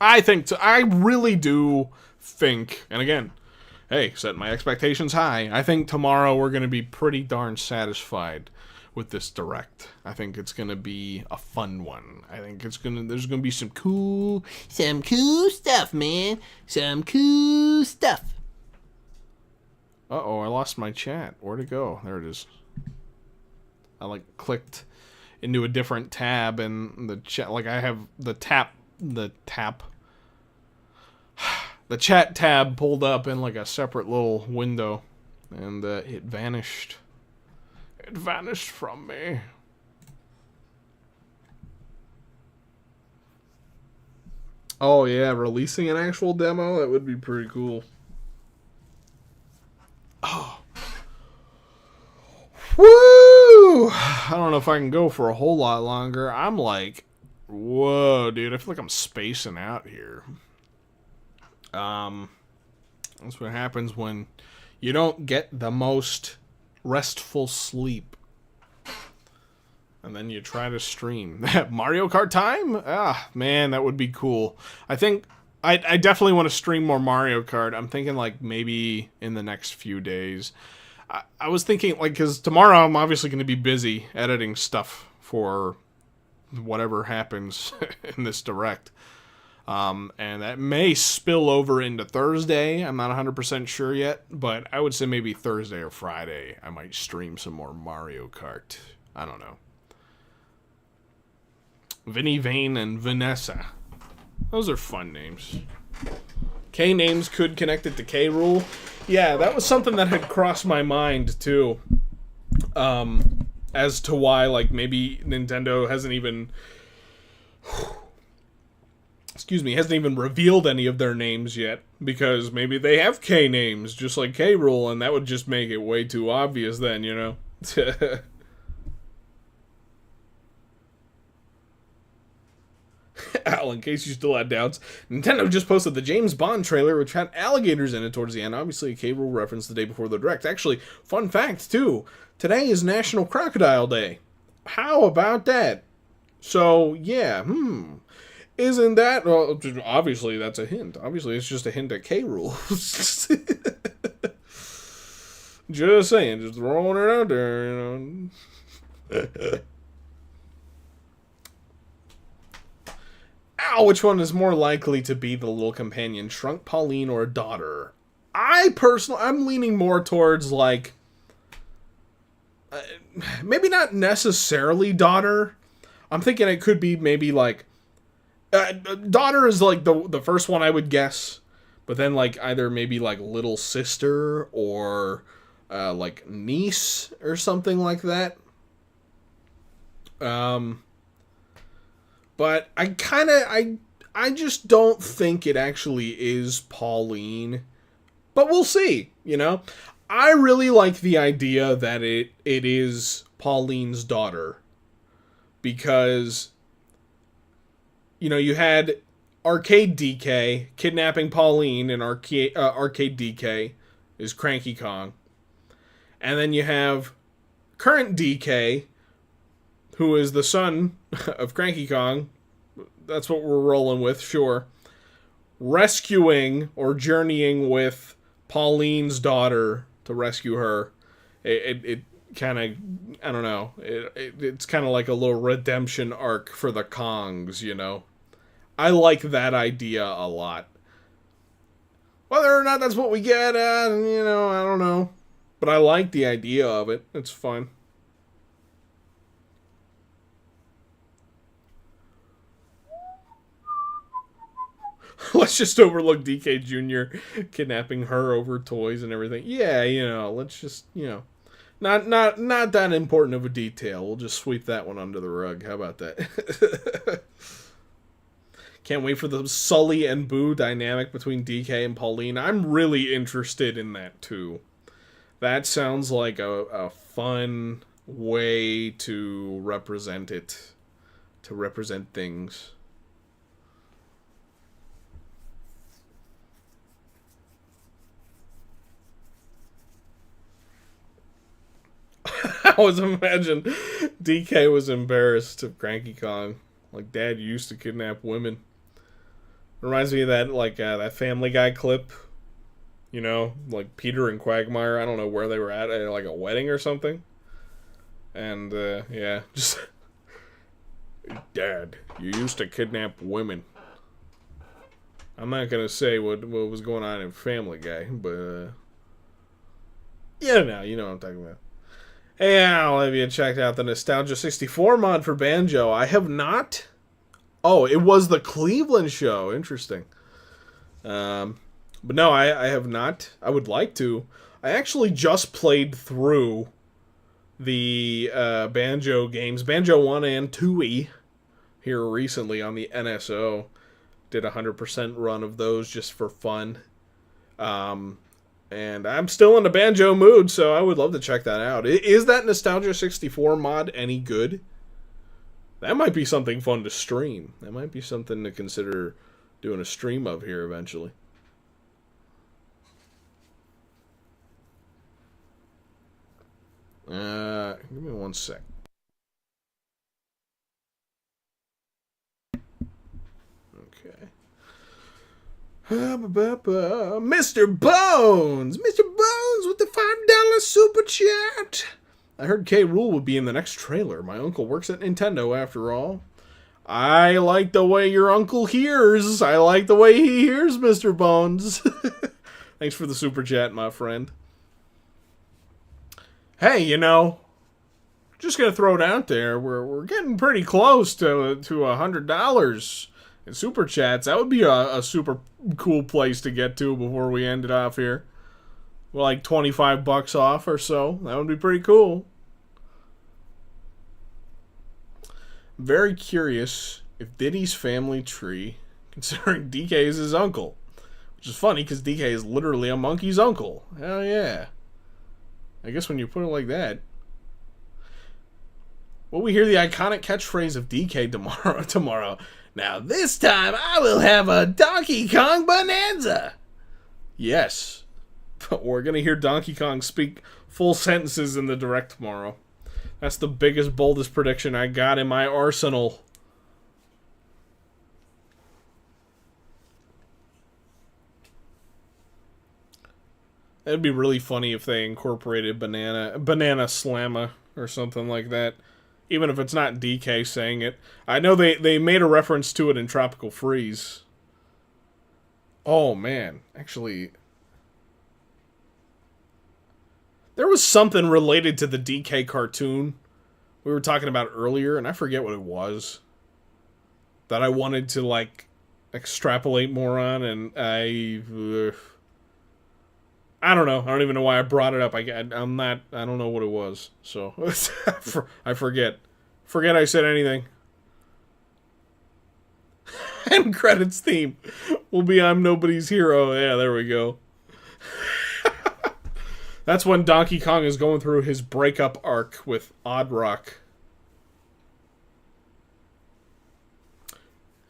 I really do think, and again, hey, set my expectations high. I think tomorrow we're going to be pretty darn satisfied with this direct. I think it's going to be a fun one. I think there's going to be some cool stuff, man. Some cool stuff. Uh-oh, I lost my chat. Where'd it go? There it is. I clicked into a different tab, and the chat, I have the chat tab pulled up in a separate little window, and it vanished. It vanished from me. Oh yeah, releasing an actual demo? That would be pretty cool. Oh. Woo! I don't know if I can go for a whole lot longer. I'm like, whoa, dude. I feel like I'm spacing out here. That's what happens when you don't get the most restful sleep. And then you try to stream. Mario Kart time? Ah, man, that would be cool. I think I definitely want to stream more Mario Kart. I'm thinking maybe in the next few days. I was thinking because tomorrow I'm obviously going to be busy editing stuff for whatever happens in this direct. And that may spill over into Thursday. I'm not 100% sure yet, but I would say maybe Thursday or Friday I might stream some more Mario Kart. I don't know. Vinny, Vane, and Vanessa. Those are fun names. K names could connect it to K Rule. Yeah, that was something that had crossed my mind too. As to why maybe Nintendo hasn't even revealed any of their names yet, because maybe they have K names just like K Rule, and that would just make it way too obvious then, Al, in case you still had doubts, Nintendo just posted the James Bond trailer, which had alligators in it towards the end. Obviously a K Rule reference the day before the direct. Actually, fun fact too, today is National Crocodile Day. How about that? So yeah, isn't that... Well, obviously that's a hint. Obviously it's just a hint at K Rule. Just saying, just throwing it out there, Ow, which one is more likely to be the little companion, Shrunk Pauline or daughter? I'm leaning more towards maybe not necessarily daughter. I'm thinking it could be maybe daughter is the first one I would guess, but then either maybe little sister or niece or something like that. But I just don't think it actually is Pauline. But we'll see, I really like the idea that it is Pauline's daughter. Because, you had Arcade DK kidnapping Pauline, and Arcade DK is Cranky Kong. And then you have current DK, who is the son of Cranky Kong. That's what we're rolling with, sure. Rescuing or journeying with Pauline's daughter to rescue her. It kind of, I don't know. It's kind of like a little redemption arc for the Kongs, I like that idea a lot. Whether or not that's what we get, I don't know. But I like the idea of it. It's fun. Let's just overlook DK Jr. kidnapping her over toys and everything. Yeah, let's just, not that important of a detail. We'll just sweep that one under the rug. How about that? Can't wait for the Sully and Boo dynamic between DK and Pauline. I'm really interested in that, too. That sounds like a fun way to represent it. To represent things. I always imagine DK was embarrassed of Cranky Kong. Like, Dad used to kidnap women. Reminds me of that, like, that Family Guy clip. You know, like Peter and Quagmire. I don't know where they were at like a wedding or something. And, yeah, just... Dad, you used to kidnap women. I'm not gonna say what was going on in Family Guy, but, yeah, no, you know what I'm talking about. Hey, Al, have you checked out the Nostalgia 64 mod for Banjo? I have not. Oh, it was the Cleveland show. Interesting. But no, I have not. I would like to. I actually just played through the Banjo games, Banjo 1 and 2E, here recently on the NSO. Did a 100% run of those just for fun. And I'm still in the Banjo mood, so I would love to check that out. Is that Nostalgia 64 mod any good? That might be something fun to stream. That might be something to consider doing a stream of here eventually. Give me one sec. Okay. Mr. Bones! Mr. Bones with the $5 super chat! I heard K. Rool would be in the next trailer. My uncle works at Nintendo after all. I like the way your uncle hears. I like the way he hears, Mr. Bones. Thanks for the super chat, my friend. Hey, you know, just gonna throw it out there. We're getting pretty close to $100 in super chats. That would be a super cool place to get to before we end it off here. We're like $25 off or so. That would be pretty cool. Very curious if Diddy's family tree, considering DK is his uncle. Which is funny because DK is literally a monkey's uncle. Hell yeah. I guess when you put it like that. Will we hear the iconic catchphrase of DK tomorrow? Now this time I will have a Donkey Kong bonanza. Yes. But we're going to hear Donkey Kong speak full sentences in the direct tomorrow. That's the biggest, boldest prediction I got in my arsenal. It'd be really funny if they incorporated Banana Slamma or something like that. Even if it's not DK saying it. I know they made a reference to it in Tropical Freeze. Oh, man. Actually, there was something related to the DK cartoon we were talking about earlier, and I forget what it was. That I wanted to, like, extrapolate more on, and I don't know. I don't even know why I brought it up. I don't know what it was. So, I forget. Forget I said anything. End credits theme will be I'm Nobody's Hero. Yeah, there we go. That's when Donkey Kong is going through his breakup arc with Odd Rock.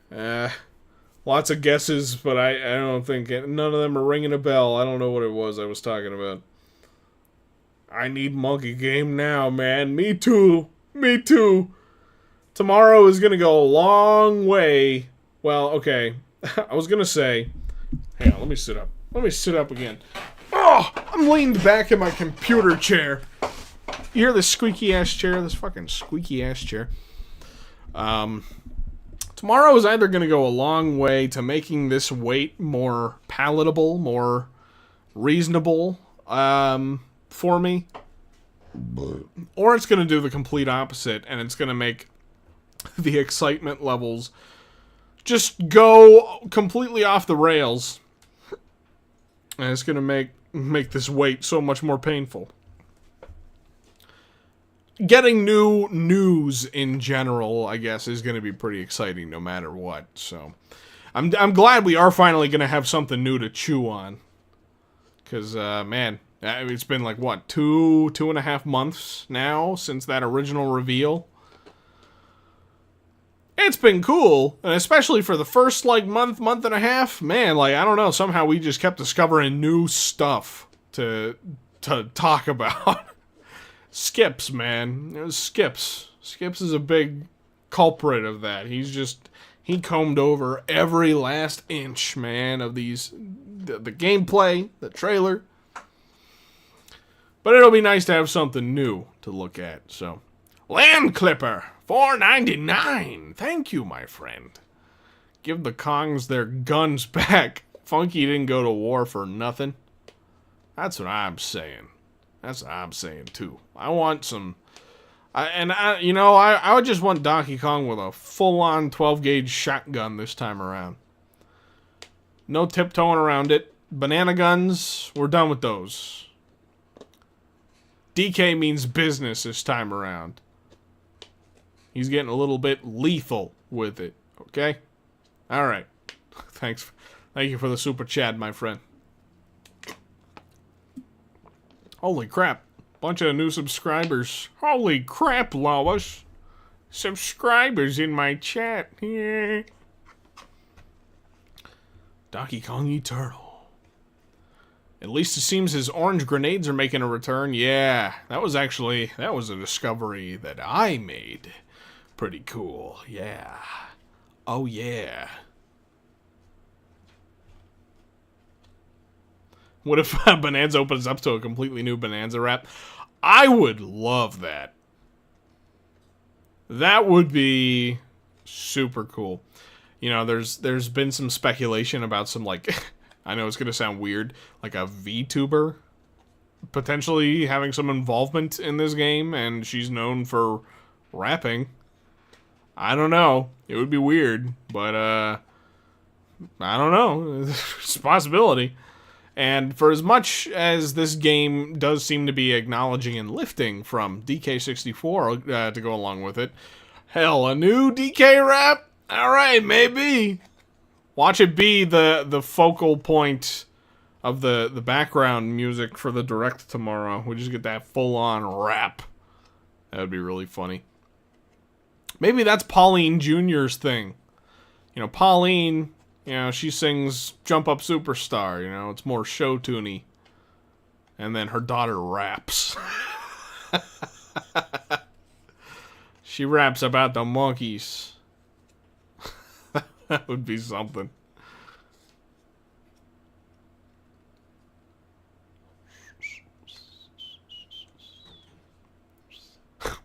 Lots of guesses, but I don't think none of them are ringing a bell. I don't know what it was I was talking about. I need Monkey Game now, man. Me too. Me too. Tomorrow is going to go a long way. Well, okay. I was going to say... Hang on, let me sit up. Let me sit up again. Oh, I'm leaned back in my computer chair. You hear this squeaky-ass chair? This fucking squeaky-ass chair. Tomorrow is either going to go a long way to making this wait more palatable, more reasonable for me. Or it's going to do the complete opposite, and it's going to make the excitement levels just go completely off the rails. And it's going to make this wait so much more painful. getting new news in general, I guess, is going to be pretty exciting no matter what. So I'm glad we are finally going to have something new to chew on. Because, man, it's been like, what, 2.5 months now since that original reveal? It's been cool, and especially for the first, like, month and a half, man, like, I don't know, somehow we just kept discovering new stuff to talk about. Skips, man. It was Skips. Skips is a big culprit of that. He combed over every last inch, man, of the gameplay, the trailer. But it'll be nice to have something new to look at, so. Land Clipper, $4.99. Thank you, my friend. Give the Kongs their guns back. Funky didn't go to war for nothing. That's what I'm saying. That's what I'm saying, too. I want some... I would just want Donkey Kong with a full-on 12-gauge shotgun this time around. No tiptoeing around it. Banana guns, we're done with those. DK means business this time around. He's getting a little bit lethal with it, okay? Alright. Thanks. Thank you for the super chat, my friend. Holy crap. Bunch of new subscribers. Holy crap, Lois. Subscribers in my chat. Yeah. Donkey Kong Eternal. At least it seems his orange grenades are making a return. Yeah, that was a discovery that I made. Pretty cool. Yeah. Oh, yeah. What if Bonanza opens up to a completely new Bonanza rap? I would love that. That would be super cool. You know, there's been some speculation about some, like, I know it's going to sound weird, like a VTuber potentially having some involvement in this game, and she's known for rapping. I don't know. It would be weird, but, I don't know. It's a possibility. And for as much as this game does seem to be acknowledging and lifting from DK64 to go along with it, hell, a new DK rap? Alright, maybe. Watch it be the focal point of the background music for the direct tomorrow. We just get that full-on rap. That would be really funny. Maybe that's Pauline Jr.'s thing. You know, Pauline... You know, she sings Jump Up Superstar, you know, it's more show-tuney. And then her daughter raps. She raps about the monkeys. That would be something.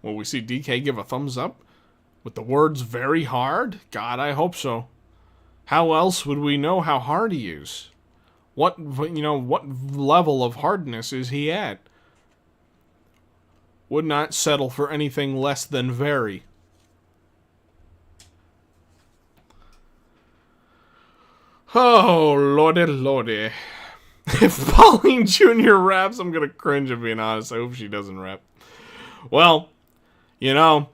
Will we see DK give a thumbs up? With the words very hard? God, I hope so. How else would we know how hard he is? What level of hardness is he at? Would not settle for anything less than very. Oh, lordy, lordy. If Pauline Jr. raps, I'm gonna cringe, if being honest. I hope she doesn't rap. Well, you know,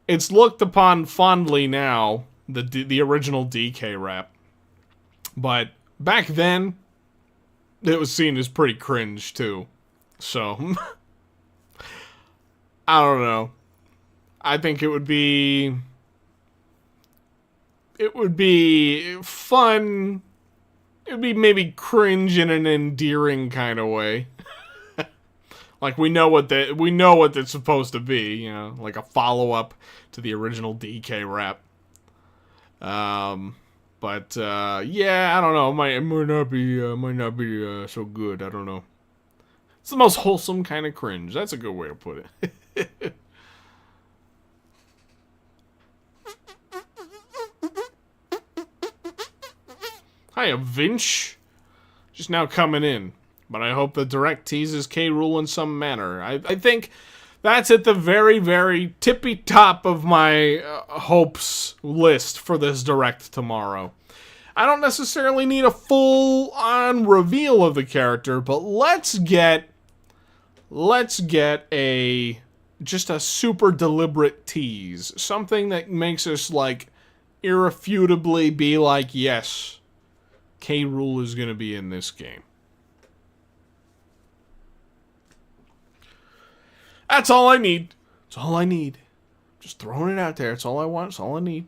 it's looked upon fondly now, the original DK rap. But back then, it was seen as pretty cringe, too. So, I don't know. I think it would be fun. It would be maybe cringe in an endearing kind of way. Like, we know what it's supposed to be, you know, like a follow-up to the original DK rap. But yeah, I don't know. It might not be so good. I don't know. It's the most wholesome kind of cringe. That's a good way to put it. Hiya, Vinch. Just now coming in. But I hope the direct teases K. Rool in some manner. I think that's at the very, very tippy top of my hopes list for this direct tomorrow. I don't necessarily need a full-on reveal of the character, but let's get a just a super deliberate tease. Something that makes us, like, irrefutably be like, yes, K. Rool is going to be in this game. That's all I need. That's all I need. Just throwing it out there. It's all I want. It's all I need.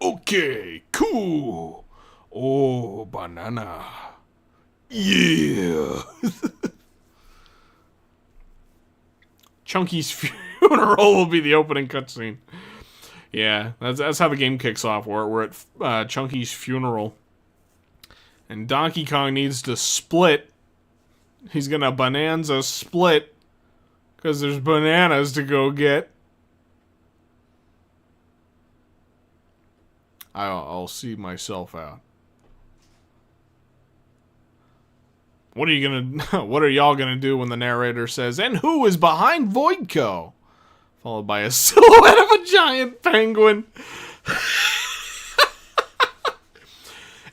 Okay, cool. Oh, banana. Yeah. Chunky's funeral will be the opening cutscene. Yeah, that's how the game kicks off. We're at Chunky's funeral. And Donkey Kong needs to split. He's gonna bonanza split. Because there's bananas to go get. I'll see myself out. What are y'all gonna do when the narrator says, "And who is behind Voidco?" Followed by a silhouette of a giant penguin.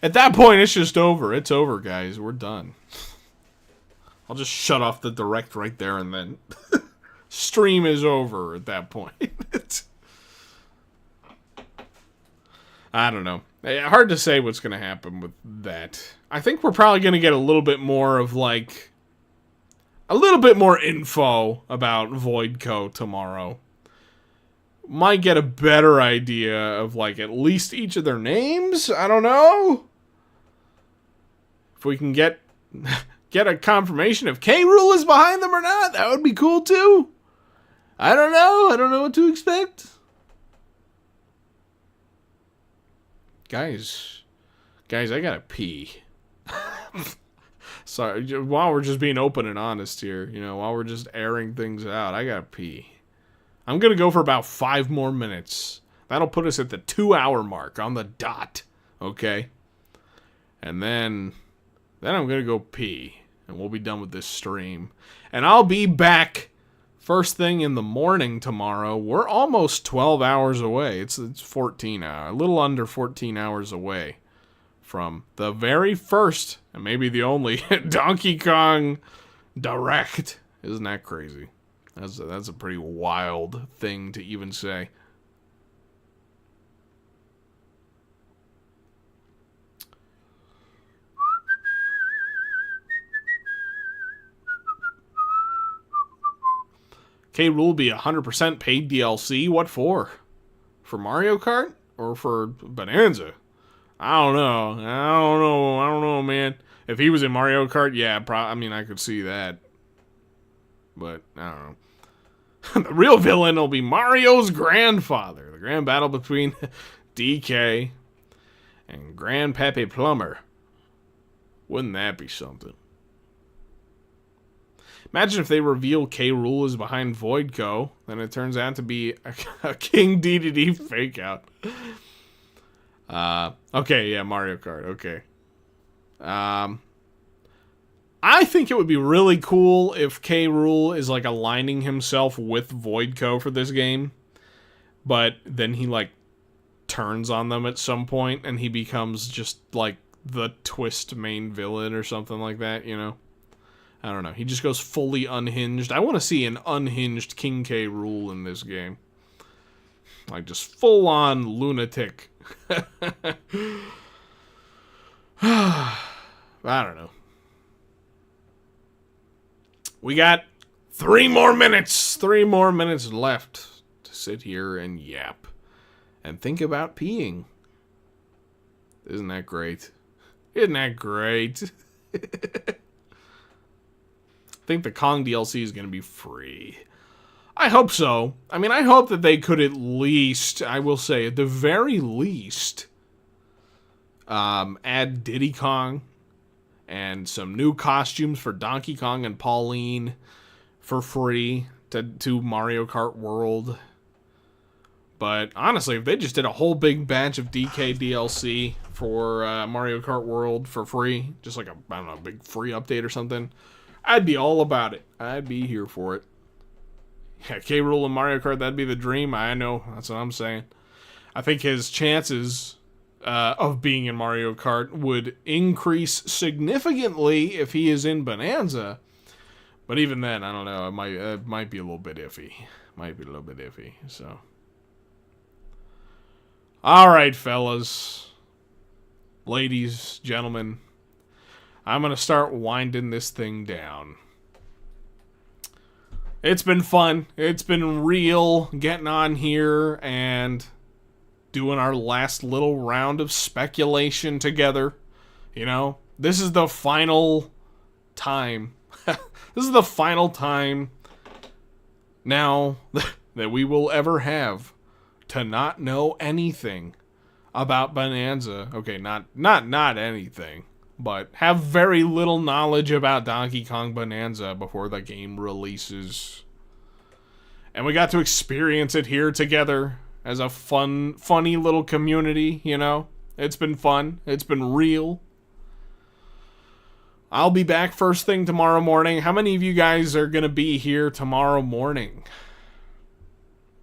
At that point, it's just over. It's over, guys. We're done. I'll just shut off the direct right there and then. Stream is over at that point. I don't know. Hard to say what's going to happen with that. I think we're probably going to get a little bit more of, like, a little bit more info about Voidco tomorrow. Might get a better idea of, like, at least each of their names? I don't know. If we can get a confirmation if K. Rool is behind them or not, that would be cool too. I don't know. I don't know what to expect. Guys, I gotta pee. Sorry, while we're just being open and honest here, while we're just airing things out, I gotta pee. I'm gonna go for about 5 more minutes. That'll put us at the 2-hour mark on the dot, okay? And then I'm gonna go pee, and we'll be done with this stream. And I'll be back first thing in the morning tomorrow. We're almost 12 hours away. It's 14 hours, a little under 14 hours away from the very first, and maybe the only, Donkey Kong Direct. Isn't that crazy? That's a pretty wild thing to even say. K. Rool be 100% paid DLC. What for? For Mario Kart? Or for Bonanza? I don't know, man. If he was in Mario Kart, yeah, I could see that. But, I don't know. The real villain will be Mario's grandfather. The grand battle between DK and Grandpappy Plumber. Wouldn't that be something? Imagine if they reveal K. Rool is behind Voidco, then it turns out to be a King DDD fake out. Okay, yeah, Mario Kart, okay. I think it would be really cool if K. Rool is, like, aligning himself with Voidco for this game, but then he, like, turns on them at some point, and he becomes just, like, the twist main villain or something like that, I don't know. He just goes fully unhinged. I want to see an unhinged King K. Rool in this game. Like, just full-on lunatic. I don't know. We got 3 more minutes. 3 more minutes left to sit here and yap. And think about peeing. Isn't that great? Isn't that great? I think the Kong DLC is going to be free. I hope so. I mean, I hope that they could at least, I will say, at the very least, add Diddy Kong and some new costumes for Donkey Kong and Pauline for free to Mario Kart World. But honestly, if they just did a whole big batch of DK DLC for Mario Kart World for free, just like a big free update or something, I'd be all about it. I'd be here for it. Yeah, K. Rool and Mario Kart, that'd be the dream. I know, that's what I'm saying. I think his chances of being in Mario Kart would increase significantly if he is in Bonanza. But even then, I don't know. It might be a little bit iffy. Might be a little bit iffy. So, all right, fellas, ladies, gentlemen, I'm gonna start winding this thing down. It's been fun. It's been real getting on here and doing our last little round of speculation together. You know, this is the final time. This is the final time now that we will ever have to not know anything about Bonanza. Okay, not anything, but have very little knowledge about Donkey Kong Bonanza before the game releases. And we got to experience it here together as a funny little community, you know? It's been fun. It's been real. I'll be back first thing tomorrow morning. How many of you guys are going to be here tomorrow morning?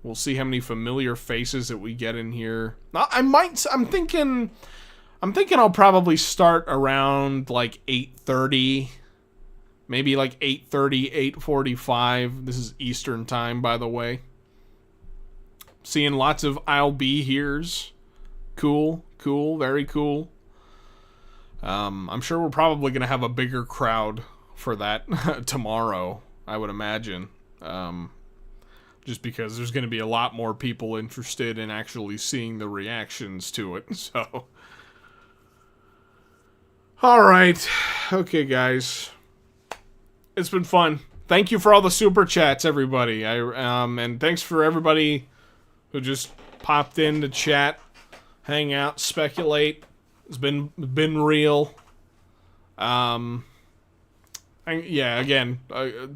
We'll see how many familiar faces that we get in here. I'm thinking I'll probably start around like 8:30. Maybe like 8:30, 8:45. This is Eastern time, by the way. Seeing lots of I'll be here's. Cool, very cool. I'm sure we're probably going to have a bigger crowd for that tomorrow, I would imagine. Just because there's going to be a lot more people interested in actually seeing the reactions to it. So, all right. Okay, guys. It's been fun. Thank you for all the super chats, everybody. And thanks for everybody who just popped in to chat, hang out, speculate. It's been real. Again,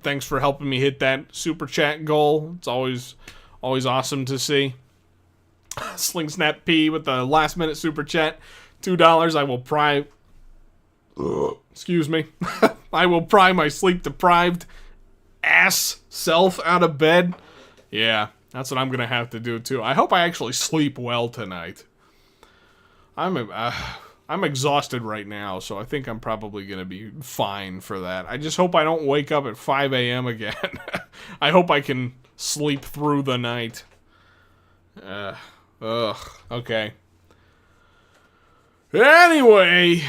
thanks for helping me hit that super chat goal. It's always awesome to see. Sling Snap P with the last minute super chat, $2. I will pry. Excuse me. I will pry my sleep deprived ass self out of bed. Yeah, that's what I'm gonna have to do too. I hope I actually sleep well tonight. I'm exhausted right now, so I think I'm probably going to be fine for that. I just hope I don't wake up at 5 a.m. again. I hope I can sleep through the night. Okay. Anyway.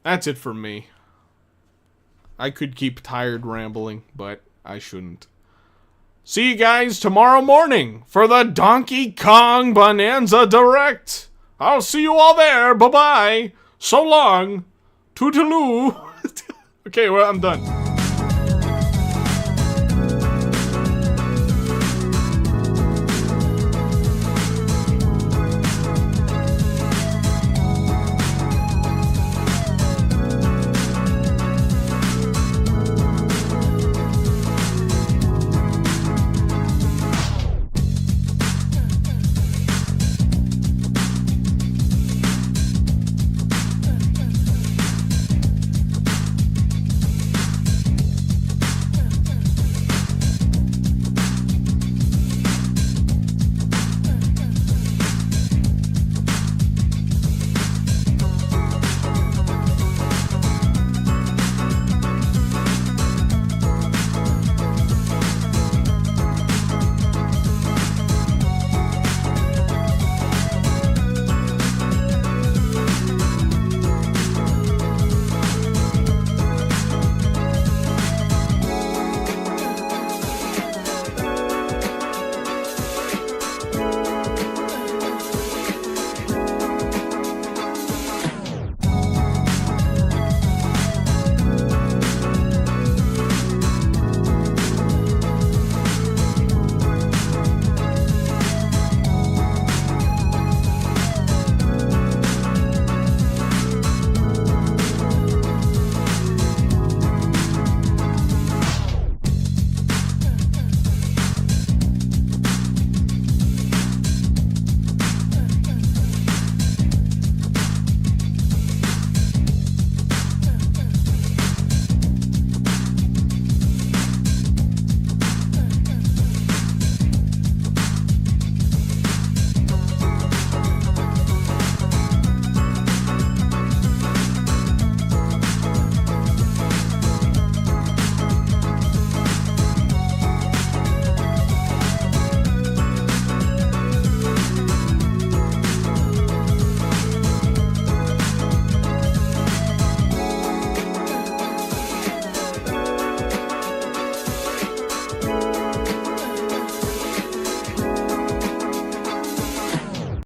That's it for me. I could keep tired rambling, but I shouldn't. See you guys tomorrow morning for the Donkey Kong Bonanza Direct. I'll see you all there. Bye-bye. So long. Toodaloo. Okay, well, I'm done.